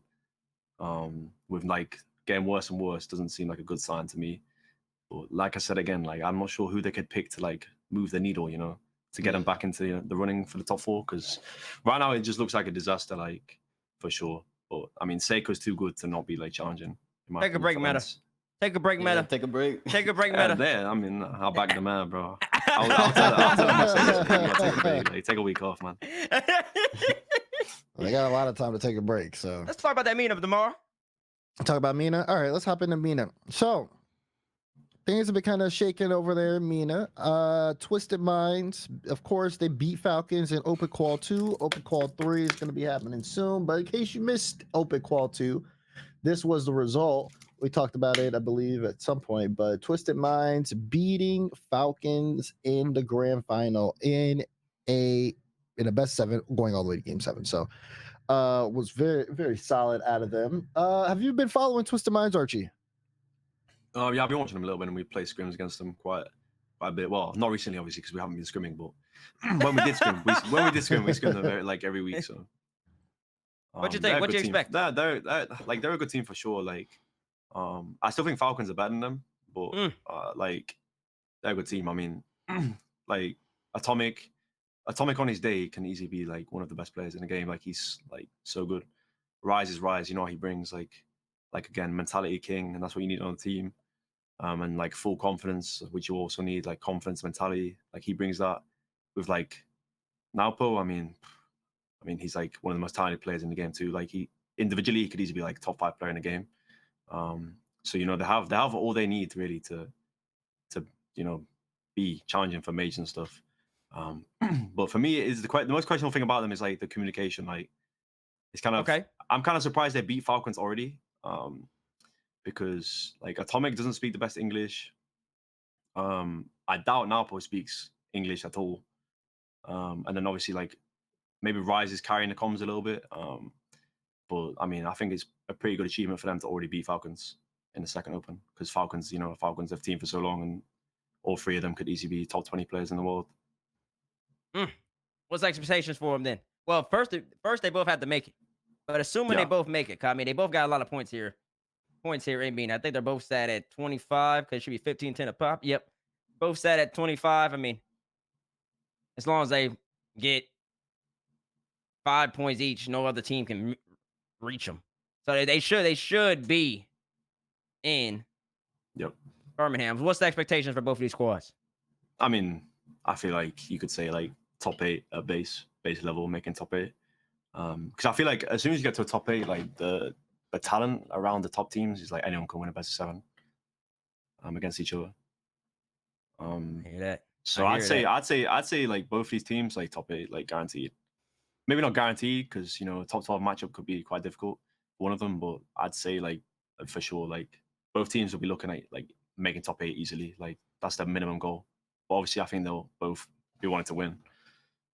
With like getting worse and worse doesn't seem like a good sign to me. But like I said again, like I'm not sure who they could pick to like move the needle, you know, to get them back into the running for the top 4. Because right now it just looks like a disaster, like for sure. But I mean, Seiko's too good to not be like challenging. Take a break, Meta. Take a break, Meta. Take a break. Take a break, Meta. There, I mean, I'll back the man, bro. I'll tell him, take a break. Like, take a week off, man. They got a lot of time to take a break, so Let's talk about that MENA tomorrow. talk about MENA. All right, let's hop into MENA. So things have been kind of shaking over there in MENA. Twisted Minds, of course, they beat Falcons in Open Qual 2. Open Qual 3 is going to be happening soon. But in case you missed Open Qual 2, this was the result. We talked about it, I believe, at some point. But Twisted Minds beating Falcons in the grand final in a best 7, going all the way to game 7. So was very, very solid out of them. Have you been following Twisted Minds, Archie? Yeah, I've been watching them a little bit, and we play scrims against them quite a bit. Well, not recently, obviously, because we haven't been scrimming. But when we did scrim, we scrimmed them like every week. So, what you think? What you expect? They're a good team for sure. Like, I still think Falcons are better than them, but like they're a good team. I mean, like Atomic on his day can easily be like one of the best players in the game. Like, he's like so good. Rise is Rise. You know, he brings like again, mentality king, and that's what you need on the team. And like full confidence, which you also need, like confidence, mentality. Like, he brings that with like Naupo. I mean, he's like one of the most talented players in the game too. Like, he individually could easily be like top 5 player in the game. So you know, they have all they need really to you know, be challenging for majors and stuff. But for me, is the most questionable thing about them is like the communication. Like, it's kind of Okay. I'm kind of surprised they beat Falcons already. Because like Atomic doesn't speak the best English. I doubt Naupo speaks English at all. And then obviously like maybe Rise is carrying the comms a little bit. But I mean, I think it's a pretty good achievement for them to already beat Falcons in the second open, because Falcons have teamed for so long, and all 3 of them could easily be top 20 players in the world. What's the expectations for them then? Well, first they both have to make it. But assuming they Yeah. both make it, 'cause I mean, they both got a lot of points here. Points here in MENA. I think they're both sat at 25 because it should be 15-10 a pop. Yep. Both sat at 25. I mean, as long as they get 5 points each, no other team can reach them. So they should be in Yep. Birmingham. What's the expectations for both of these squads? I mean, I feel like you could say like top 8 at base level, making top 8. Because I feel like as soon as you get to a top 8, like the talent around the top teams is like anyone can win a best of 7 against each other. I hear that. So I hear I'd say like both these teams like top 8 like guaranteed. Maybe not guaranteed because top 12 matchup could be quite difficult for one of them, but I'd say like for sure like both teams will be looking at like making top 8 easily. Like that's their minimum goal. But obviously I think they'll both be wanting to win.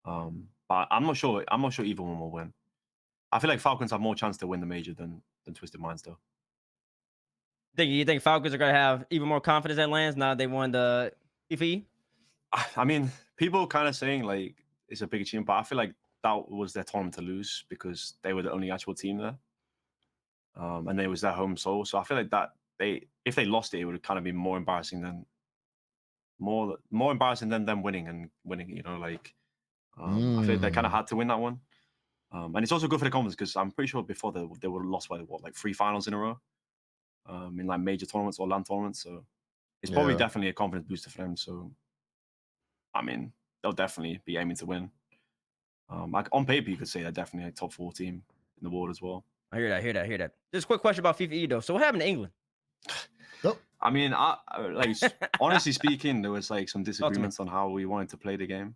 But I'm not sure either one will win. I feel like Falcons have more chance to win the major than Twisted Minds though. You think Falcons are gonna have even more confidence at lands now that they won the FE? I mean, people kind of saying like it's a big achievement, but I feel like that was their tournament to lose because they were the only actual team there. And it was their home soil. So I feel like that if they lost it, it would kind of be more embarrassing than them winning. Like I feel like they kind of had to win that one. And it's also good for the confidence because I'm pretty sure before they would have lost by like 3 finals in a row in like major tournaments or land tournaments. So it's probably definitely a confidence booster for them. So I mean, they'll definitely be aiming to win. Like on paper, you could say they're definitely a top 4 team in the world as well. I hear that. Just a quick question about FIFA though. So what happened to England? I mean, like honestly speaking, there was like some disagreements on how we wanted to play the game.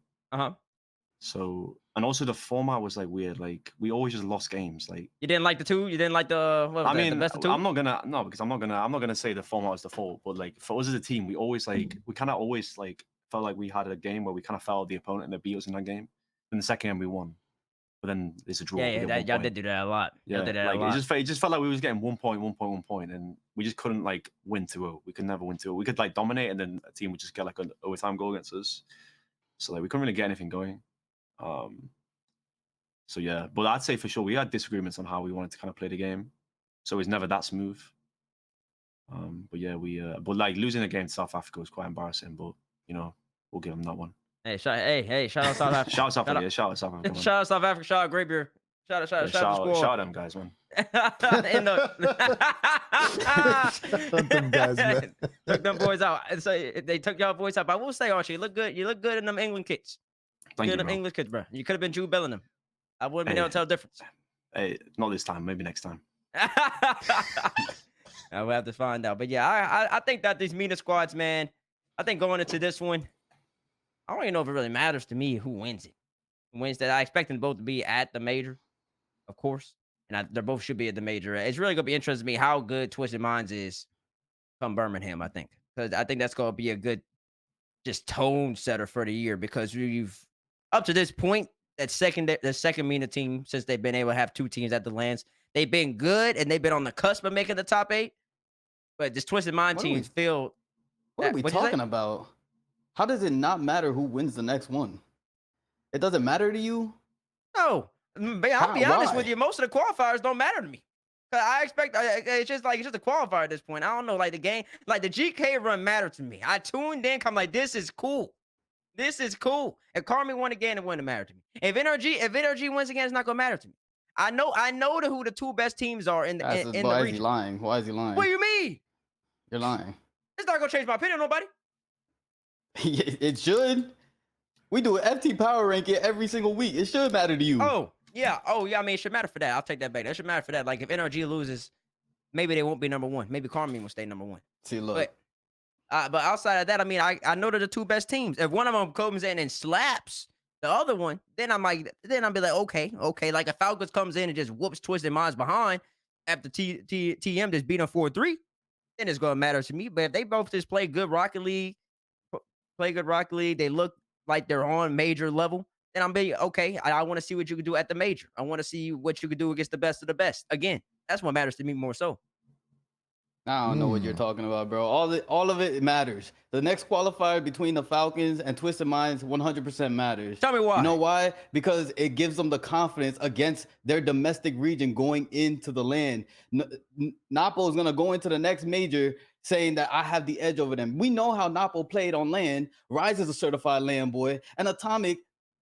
So, and also the format was like weird. Like we always just lost games. Like you didn't like the 2? You didn't like the the best of 2? I'm not gonna say the format was the fault. But like for us as a team, we always like we kind of always like felt like we had a game where we kind of fell the opponent and they beat us in that game. In the second game, we won. But then it's a draw. Yeah, y'all did do that a lot. Yeah, did that like a lot. it just felt like we was getting 1 point, and we just couldn't like win 2-0. We could never win 2-0. We could like dominate, and then a team would just get like an overtime goal against us. So like we couldn't really get anything going. So yeah, but I'd say for sure we had disagreements on how we wanted to kind of play the game. So it was never that smooth. But yeah, but like losing a game to South Africa was quite embarrassing. But we'll give them that one. Hey, shout out South Africa. Shout out South Africa. Shout out South Africa. Shout out South Africa. Shout out Great Beer. Shout out them guys, man. Shut them guys, man. Took them boys out. So they took y'all boys out. But I will say, Archie, you look good. You look good in them England kits. Thank you, them bro. English kits, bro. You could have been Jude Bellingham. I wouldn't been able to tell the difference. Hey, not this time. Maybe next time. We'll have to find out. But yeah, I think that these MENA squads, man, I think going into this one, I don't even know if it really matters to me who wins it. Who wins that? I expect them both to be at the major, of course. And they both should be at the major. It's really going to be interesting to me how good Twisted Minds is come Birmingham, I think. Because I think that's going to be a good just tone setter for the year. Because you've, up to this point, the second MENA team, since they've been able to have 2 teams at the lands, they've been good and they've been on the cusp of making the top 8. But this Twisted Mind teams feel. What are we talking about? How does it not matter who wins the next one? It doesn't matter to you? No. I'll be honest with you. Most of the qualifiers don't matter to me. I expect it's just a qualifier at this point. I don't know, like the game, like the GK run mattered to me. I tuned in, I'm like, this is cool. This is cool. If Carmi won again, it wouldn't matter to me. If NRG wins again, it's not gonna matter to me. I know who the 2 best teams are in the region. Why is he lying? Why is he lying? What do you mean? You're lying. It's not gonna change my opinion, nobody. It should. We do an FT power ranking every single week. It should matter to you. Oh yeah. I mean, it should matter for that. I'll take that back. That should matter for that. Like if NRG loses, maybe they won't be number 1. Maybe Carmi will stay number 1. See, look. But outside of that, I mean, I know they're the 2 best teams. If one of them comes in and slaps the other one, then I'll be like, okay. Like if Falcons comes in and just whoops Twisted Minds behind after TM just beat them 4-3, then it's gonna matter to me. But if they both just play good Rocket League, they look like they're on major level, then I'm be okay. I want to see what you can do at the major. I want to see what you can do against the best of the best. Again, that's what matters to me more so. I don't know what you're talking about, bro. All of it matters. The next qualifier between the Falcons and Twisted Minds 100% matters. Tell me why. You know why? Because it gives them the confidence against their domestic region going into the land. Napo is going to go into the next major saying that I have the edge over them. We know how Napo played on land. Rise is a certified land boy, and Atomic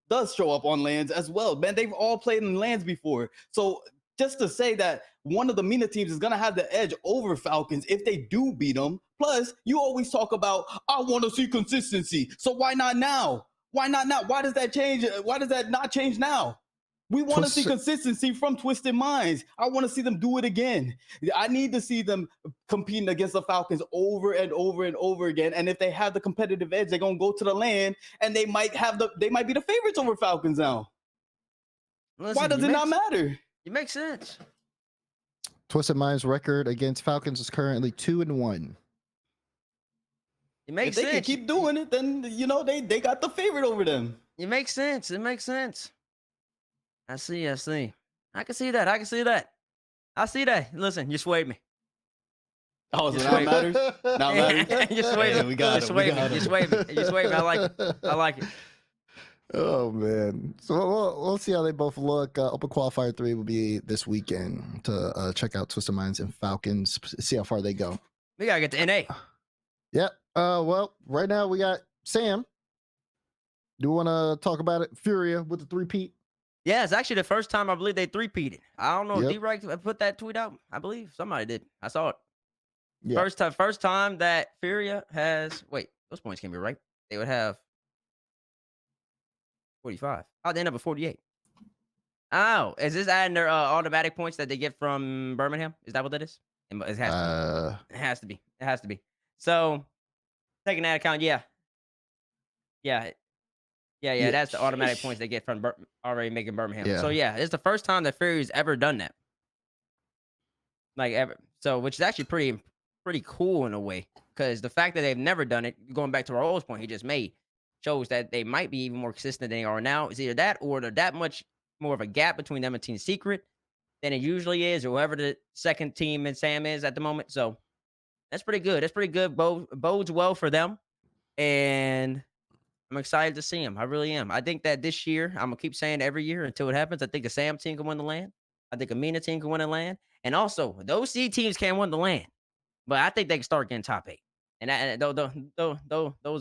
does show up on lands as well. Man, they've all played in lands before. So just to say that one of the MENA teams is going to have the edge over Falcons if they do beat them. Plus, you always talk about, I want to see consistency. So why not now? Why not now? Why does that change? Why does that not change now? We want to see consistency from Twisted Minds. I want to see them do it again. I need to see them competing against the Falcons over and over and over again. And if they have the competitive edge, they're going to go to the land and they might be the favorites over Falcons now. Listen, why does it not matter? It makes sense. Twisted Minds' record against Falcons is currently 2-1. It makes if sense. they can keep doing it, then you know they got the favorite over them. It makes sense. It makes sense. I see. I can see that. I see that. Listen, you swayed me. Oh, so now it matters? Now it matters? You swayed me. We got You swayed me. You swayed me. I like it. Oh man! So we'll see how they both look. Open Qualifier 3 will be this weekend to check out Twisted Minds and Falcons. See how far they go. We gotta get to NA. Yep. Well, right now we got Sam. Do you want to talk about it? Furia with the 3-peat. Yeah, it's actually the first time I believe they 3-peated. I don't know if Yep. D-Rex put that tweet out. I believe somebody did. I saw it. Yeah. First time that Furia has. Wait, those points can be right. They would have 45. Oh, they end up at 48. Oh, is this adding their automatic points that they get from Birmingham? Is that what that is? It has to be. It has to be. It has to be. So, taking that account, yeah. That's the automatic points they get from already making Birmingham. Yeah. So yeah, it's the first time that Fury's ever done that. Like ever. So, which is actually pretty cool in a way, because the fact that they've never done it, going back to Raul's point he just made, shows that they might be even more consistent than they are now. It's either that or there's that much more of a gap between them and Team Secret than it usually is, or whoever the second team and Sam is at the moment. So that's pretty good. That's pretty good. Bodes well for them. And I'm excited to see him. I really am. I think that this year, I'm going to keep saying every year until it happens, I think a Sam team can win the land. I think a MENA team can win the land. And also, those C teams can't win the land. But I think they can start getting top 8. And those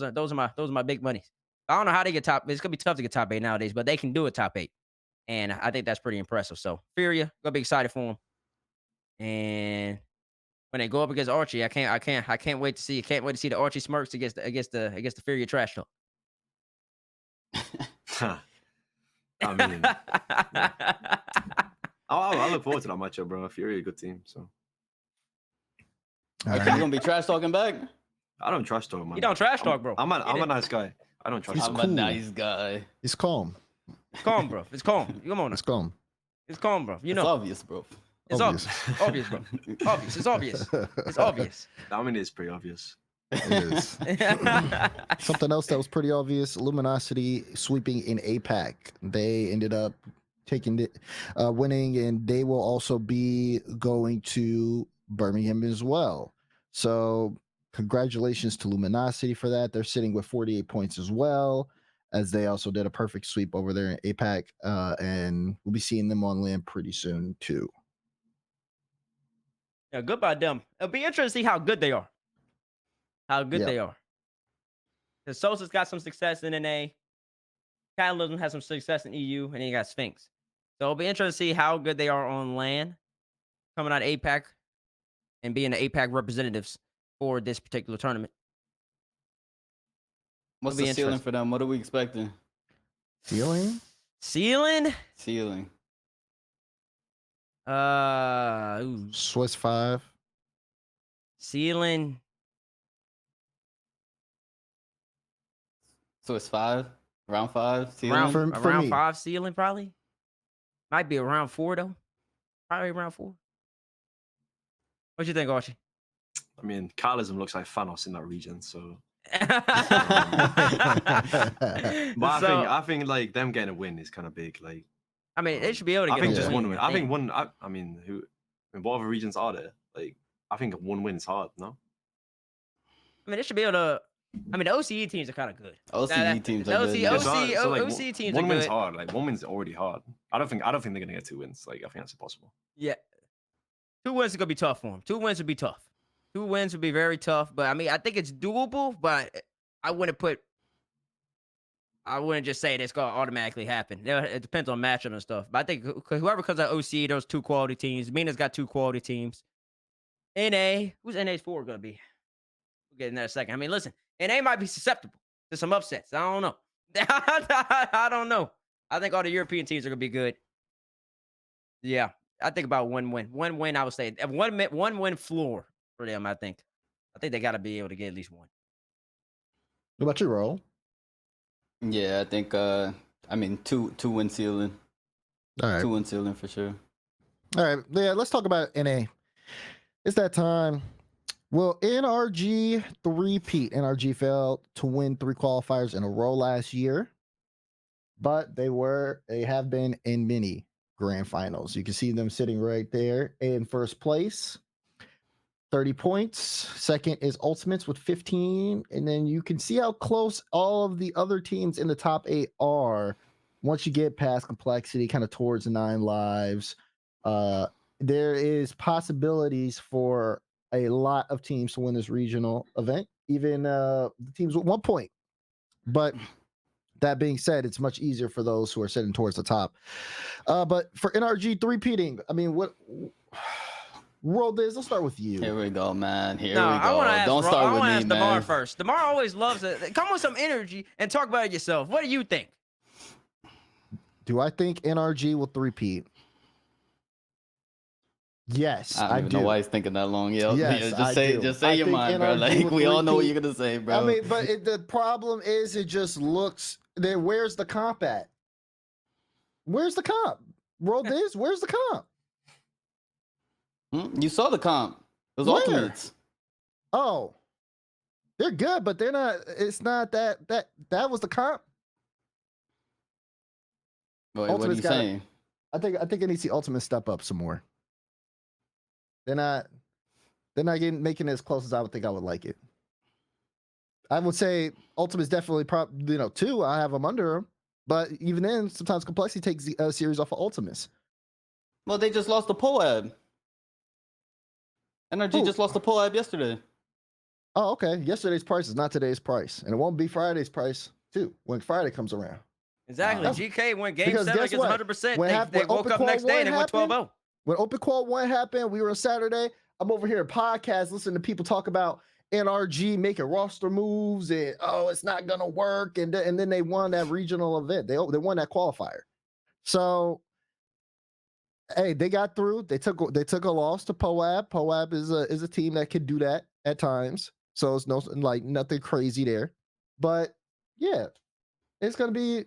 are my big monies. I don't know how they get top. It's going to be tough to get top 8 nowadays, but they can do a top 8. And I think that's pretty impressive. So, Furia, going to be excited for them. And when they go up against Archie, I can't wait to see. Can't wait to see the Archie smirks against the Furia trash talk. I mean, I look forward to that matchup, bro. Fury, a good team. So, Are you gonna be trash talking back? I don't trash talk, man. You don't trash talk, bro. I'm a nice guy. I don't trash I'm talk. a nice guy. He's calm. It's calm, bro. It's calm. Come on. It's calm. It's calm, bro. You It's know. obvious, bro. It's obvious. Obvious, bro. Obvious. It's obvious. It's obvious. I mean, it's pretty obvious. It is. Something else that was pretty obvious: Luminosity sweeping in APAC. They ended up taking it, winning, and they will also be going to Birmingham as well. So, congratulations to Luminosity for that. They're sitting with 48 points as well, as they also did a perfect sweep over there in APAC, and we'll be seeing them on land pretty soon too. Yeah, good by them. It'll be interesting to see how good they are. How good they are. Because Sosa's got some success in NA. Catalysm has some success in EU, and then you got Sphinx. So it'll be interesting to see how good they are on land, coming out of APAC and being the APAC representatives for this particular tournament. What's It'll be the ceiling interesting. for them? What are we expecting? Ceiling? Ceiling? Ceiling. Swiss 5. Ceiling. So it's 5? Round 5? Ceiling? For Around me. 5 ceiling, probably. Might be around 4, though. Probably around 4. What you think, Archie? I mean, Carlism looks like Thanos in that region. So, But but I think like them getting a win is kind of big. Like, I mean, they should be able to I get think a just win, one win. I think one. I mean, what other regions are there? Like, I think one win's hard. No. I mean, they should be able to. I mean, the OCE teams are kind of good. OCE teams the are good. OC, man. OC teams one are win's good. hard. Like one win's already hard. I don't think they're gonna get 2 wins. Like I think that's impossible. Yeah, 2 wins is gonna be tough for them. 2 wins would be tough. 2 wins would be very tough. But I mean, I think it's doable. But I wouldn't just say it's gonna automatically happen. It depends on matchup and stuff. But I think whoever comes out OC, those 2 quality teams. MENA's got 2 quality teams. NA, who's NA's 4 gonna be? We'll get in that in a second. I mean, listen, NA might be susceptible to some upsets. I don't know. I don't know. I think all the European teams are gonna be good. Yeah, I think about 1 win. 1 win, I would say 1 win floor for them. I think they got to be able to get at least 1. What about you, Roll? Yeah, I think. I mean, two win ceiling. All right. 2 win ceiling for sure. All right. Yeah, let's talk about NA. It's that time. Will NRG three-peat? NRG failed to win 3 qualifiers in a row last year, but they have been in many grand finals. You can see them sitting right there in first place, 30 points. Second is Ultimates with 15, and then you can see how close all of the other teams in the top 8 are once you get past Complexity, kind of towards the 9 lives. There is possibilities for a lot of teams to win this regional event, even the teams with 1 point. But that being said, it's much easier for those who are sitting towards the top. But for NRG three-peating, I mean, what world is? Let's start with you. Here we go, man. Here No, we I go. want to ask. Don't start with me, ask DeMar man. first. DeMar always loves it. Come with some energy and talk about it yourself. What do you think? Do I think NRG will three-peat? Yes, I don't even know why he's thinking that long. Yo, Yes, just I say, do. just I say your think mind, bro. NRG Like would we all know what repeat. you're gonna say, bro. I mean, but the problem is, it just looks there. Where's the comp at? Where's the comp? World is. Where's the comp? You saw the comp. It was Where? Ultimates. Oh, they're good, but they're not. It's not that was the comp. Wait, what are Ultimate's you got it. saying? I think I need to see Ultimate step up some more. They're not making it as close as I would think I would like it. I would say Ultimate's definitely 2. I have them under them, but even then, sometimes Complexity takes the series off of Ultimates. Well, they just lost the POAB. NRG Who? just lost the POAB yesterday. Oh, okay. Yesterday's price is not today's price, and it won't be Friday's price too when Friday comes around. Exactly. That's- GK went game because 7 guess against what? 100%. When They woke Open up Qual next day 1 and they went happened, 12-0. When Open Qual 1 happened, we were on Saturday. I'm over here at podcast listening to people talk about NRG making roster moves and it's not gonna work, and then they won that regional event. They won that qualifier. So hey, they got through. They took a loss to POAB. POAB is a team that can do that at times. So it's nothing crazy there. But yeah, it's gonna be.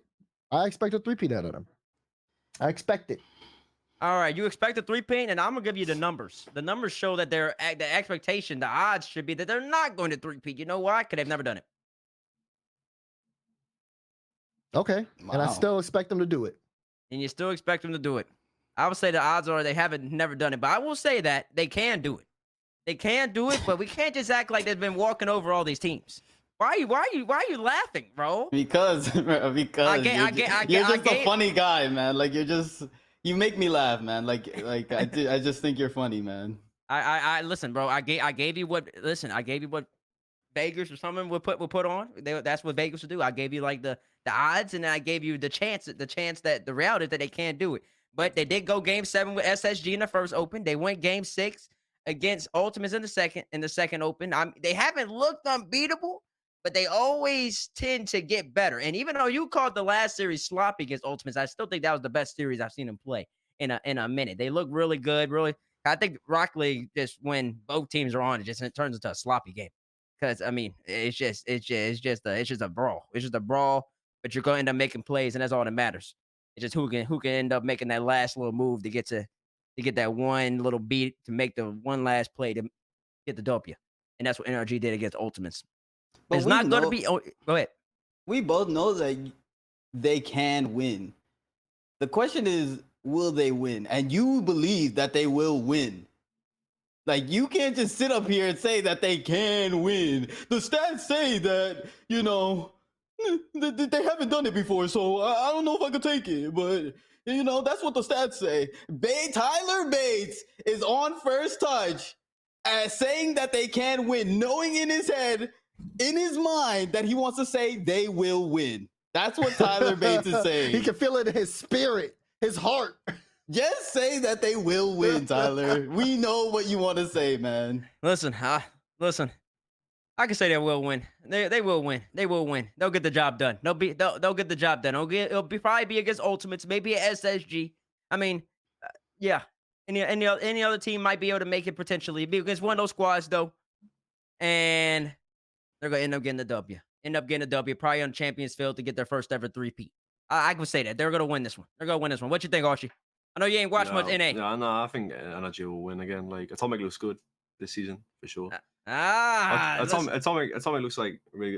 I expect a three-peat out of them. I expect it. All right, you expect a 3-peat, and I'm gonna give you the numbers. The numbers show that the expectation, the odds should be that they're not going to 3-peat. You know why? Because they've never done it. Okay, and I Wow. still expect them to do it. And you still expect them to do it. I would say the odds are they haven't never done it, but I will say that they can do it. They can do it, but we can't just act like they've been walking over all these teams. Why are you laughing, bro? Because bro, because you're just a funny guy, man. Like you make me laugh, man. Like I just think you're funny, man. I listen, bro. I gave you what Vegas or someone would put on. That's what Vegas would do. I gave you like the odds, and then I gave you the chance that the reality that they can't do it. But they did go game 7 with SSG in the first Open. They went game 6 against Ultimates in the second Open. They haven't looked unbeatable, but they always tend to get better. And even though you called the last series sloppy against Ultimates, I still think that was the best series I've seen them play in a minute. They look really good. Really, I think Rock League, just when both teams are on, it turns into a sloppy game. Because I mean, it's just a brawl. It's just a brawl, but you're going to end up making plays, and that's all that matters. It's just who can end up making that last little move to get that one little beat, to make the one last play to get the W. And that's what NRG did against Ultimates. But It's we not going to know- be. Go ahead. We both know that they can win. The question is, will they win? And you believe that they will win. Like, you can't just sit up here and say that they can win. The stats say that, you know, they haven't done it before, so I don't know if I could take it. But, you know, that's what the stats say. Tyler Bates is on first touch as saying that they can win, knowing in his head, in his mind, that he wants to say they will win. That's what Tyler Bates is saying. He can feel it in his spirit, his heart. Just say that they will win, Tyler. We know what you want to say, man. Listen, listen. I can say they will win. They will win. They will win. They'll get the job done. They'll get the job done. Probably be against Ultimates, maybe at SSG. I mean, yeah. Any other team might be able to make it potentially. Be against one of those squads though, and they're gonna end up getting the W. Probably on Champions Field to get their first ever 3-peat. I can say that they're gonna win this one. What you think, Archie? I know you ain't watched much NA. Yeah, no, I think Energy will win again. Like Atomic looks good this season for sure. Atomic looks like really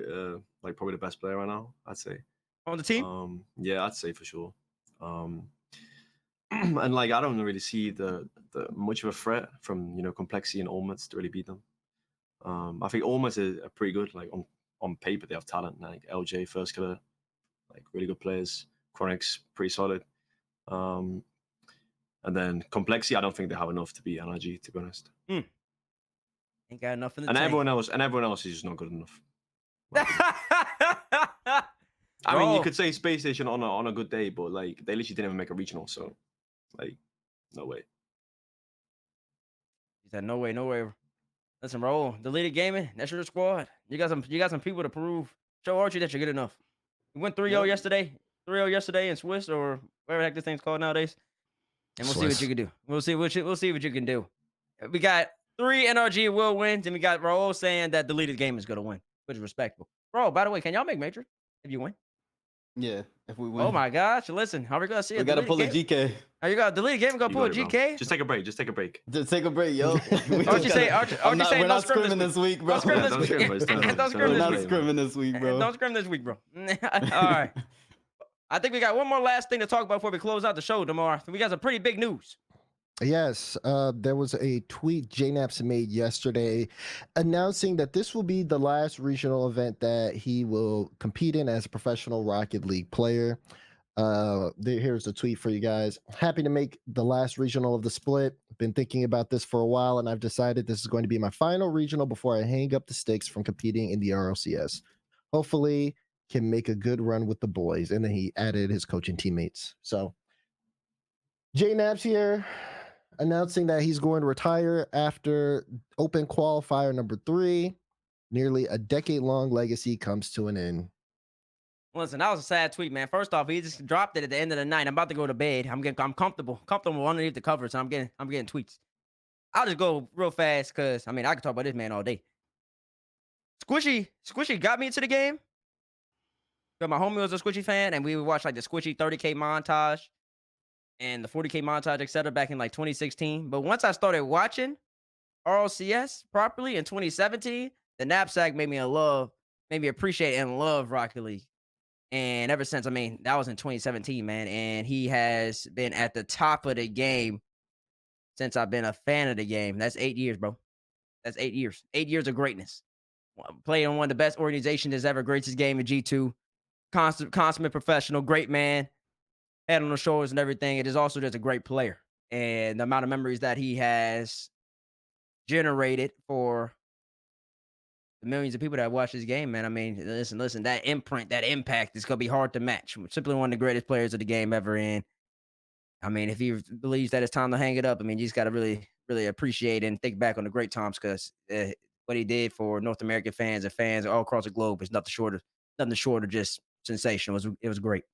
like probably the best player right now. I'd say on the team. Yeah, I'd say for sure. And like I don't really see the much of a threat from Complexity and Olmutz to really beat them. I think Olmutz is pretty good. Like on paper, they have talent. Like LJ, First Killer, like really good players. Chronix, pretty solid. And then Complexity, I don't think they have enough to beat Energy, to be honest. Ain't got enough in the and tank. everyone else is just not good enough. I mean, you could say Space Station on a good day, but like they literally didn't even make a regional, so like no way. He said no way. Listen, bro, deleted gaming. That's your squad. You got some people to prove. Show Archie that you're good enough. We went 3-0 yesterday. 3-0 yesterday in Swiss or whatever the heck this thing's called nowadays. And we'll see what you can do. We'll see what you can do. We got 3 NRG will wins, and we got Raul saying that deleted game is gonna win, which is respectable. Bro, by the way, can y'all make Matrix if you win? Yeah, if we win. Oh my gosh! Listen, how are we gonna see? We gotta pull a GK. Are you gonna delete a game and go pull a GK? Just take a break. Just take a break, yo. Archie say we're not scrimming this week, bro. Don't scrim this week, bro. Don't scrim this week, bro. All right. I think we got one more last thing to talk about before we close out the show tomorrow. We got some pretty big news. Yes, there was a tweet JKnaps made yesterday announcing that this will be the last regional event that he will compete in as a professional Rocket League player. Here's the tweet for you guys. Happy to make the last regional of the split. Been thinking about this for a while, and I've decided this is going to be my final regional before I hang up the sticks from competing in the RLCS. Hopefully, can make a good run with the boys. And then he added his coaching teammates. So JKnaps here announcing that he's going to retire after Open Qualifier number 3. Nearly a decade-long legacy comes to an end. Listen, that was a sad tweet, man. First off, he just dropped it at the end of the night. I'm about to go to bed. I'm comfortable underneath the covers. So I'm getting tweets. I'll just go real fast because I mean I can talk about this man all day. Squishy got me into the game. But my homie was a Squishy fan, and we would watch like the Squishy 30K montage and the 40K montage, etc. back in like 2016. But once I started watching RLCS properly in 2017, the knapsack made me appreciate and love Rocket League. And ever since, I mean, that was in 2017, man. And he has been at the top of the game since I've been a fan of the game. That's 8 years, bro. That's 8 years. 8 years of greatness. Playing on one of the best organizations that's ever graced his game in G2. Consummate professional, great man, head on the shoulders and everything. It is also just a great player. And the amount of memories that he has generated for the millions of people that watch this game, man. I mean, listen, that imprint, that impact is going to be hard to match. Simply one of the greatest players of the game ever. And I mean, if he believes that it's time to hang it up, I mean, you just got to really, really appreciate and think back on the great times because what he did for North American fans and fans all across the globe is nothing short of just sensational. It was great.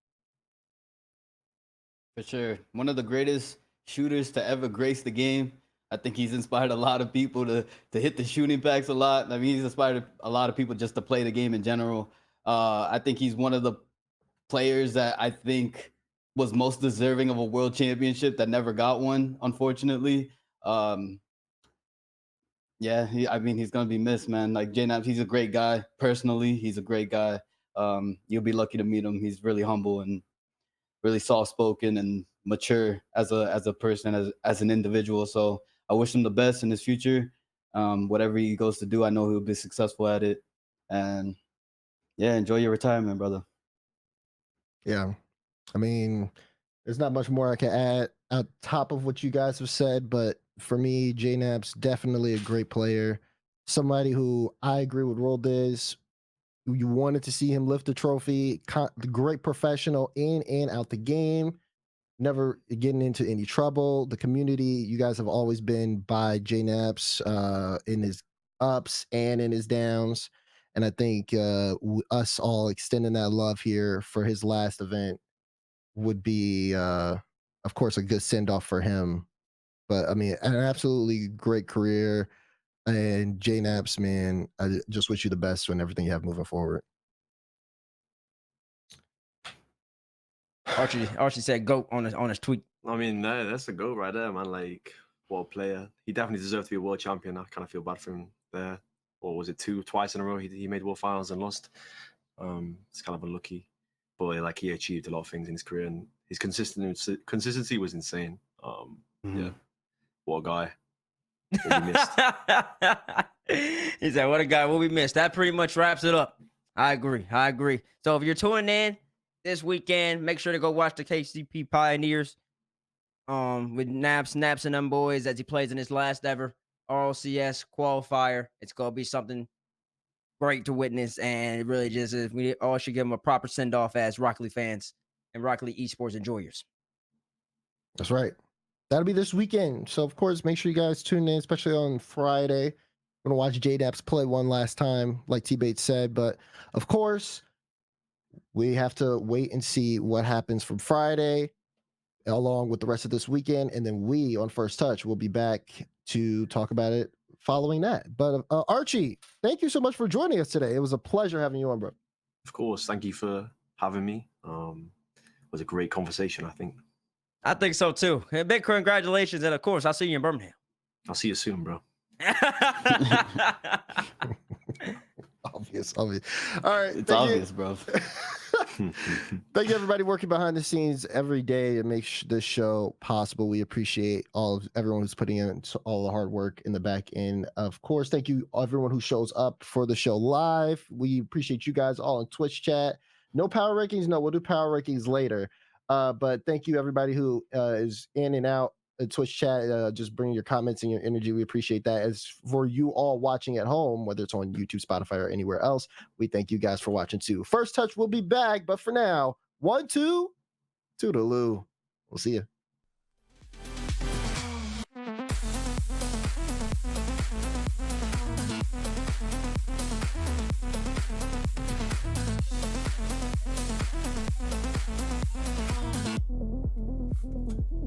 For sure. One of the greatest shooters to ever grace the game. I think he's inspired a lot of people to hit the shooting packs a lot. I mean, he's inspired a lot of people just to play the game in general. I think he's one of the players that I think was most deserving of a world championship that never got one, unfortunately. Yeah, he's going to be missed, man. Like JKnaps, he's a great guy. Personally, he's a great guy. You'll be lucky to meet him. He's really humble and really soft-spoken and mature as a person, as an individual. So I wish him the best in his future. Whatever he goes to do, I know he'll be successful at it. And yeah, enjoy your retirement, brother. Yeah. I mean, there's not much more I can add on top of what you guys have said, but for me, JKnaps definitely a great player. Somebody who I agree with Roll Diz. You wanted to see him lift the trophy. Great professional in and out the game. Never getting into any trouble. The community, you guys have always been by JKnaps in his ups and in his downs. And I think us all extending that love here for his last event would be, of course, a good send off for him. But I mean, an absolutely great career. And JKnaps, man, I just wish you the best on everything you have moving forward. Archie said "goat" on his tweet. I mean, no, that's a goal right there, man. Like, what a player. He definitely deserved to be a world champion. I kind of feel bad for him there. Or was it twice in a row he made world finals and lost? It's kind of unlucky. But like, he achieved a lot of things in his career, and his consistency was insane. Yeah, what a guy. What we missed. He said, "What a guy! What we missed." That pretty much wraps it up. I agree. So if you're tuning in this weekend, make sure to go watch the KCP Pioneers with Naps and them boys as he plays in his last ever RLCS qualifier. It's gonna be something great to witness, and it really just is. We all should give him a proper send off as Rocket League fans and Rocket League esports enjoyers. That's right. That'll be this weekend. So, of course, make sure you guys tune in, especially on Friday. We're going to watch JKnaps play one last time, like T-Bait said. But, of course, we have to wait and see what happens from Friday along with the rest of this weekend. And then we, on First Touch, will be back to talk about it following that. But, Archie, thank you so much for joining us today. It was a pleasure having you on, bro. Of course. Thank you for having me. It was a great conversation, I think. I think so too. And big congratulations, and of course, I'll see you in Birmingham. I'll see you soon, bro. Obvious. All right. It's obvious, bro. Thank you, everybody working behind the scenes every day to make this show possible. We appreciate everyone who's putting in all the hard work in the back end. Of course, thank you everyone who shows up for the show live. We appreciate you guys all in Twitch chat. No power rankings. No, we'll do power rankings later. But thank you everybody who is in and out of Twitch chat, just bringing your comments and your energy. We appreciate that. As for you all watching at home, whether it's on YouTube, Spotify, or anywhere else, we thank you guys for watching too. First Touch will be back, but for now, 1, 2, toodaloo. We'll see you.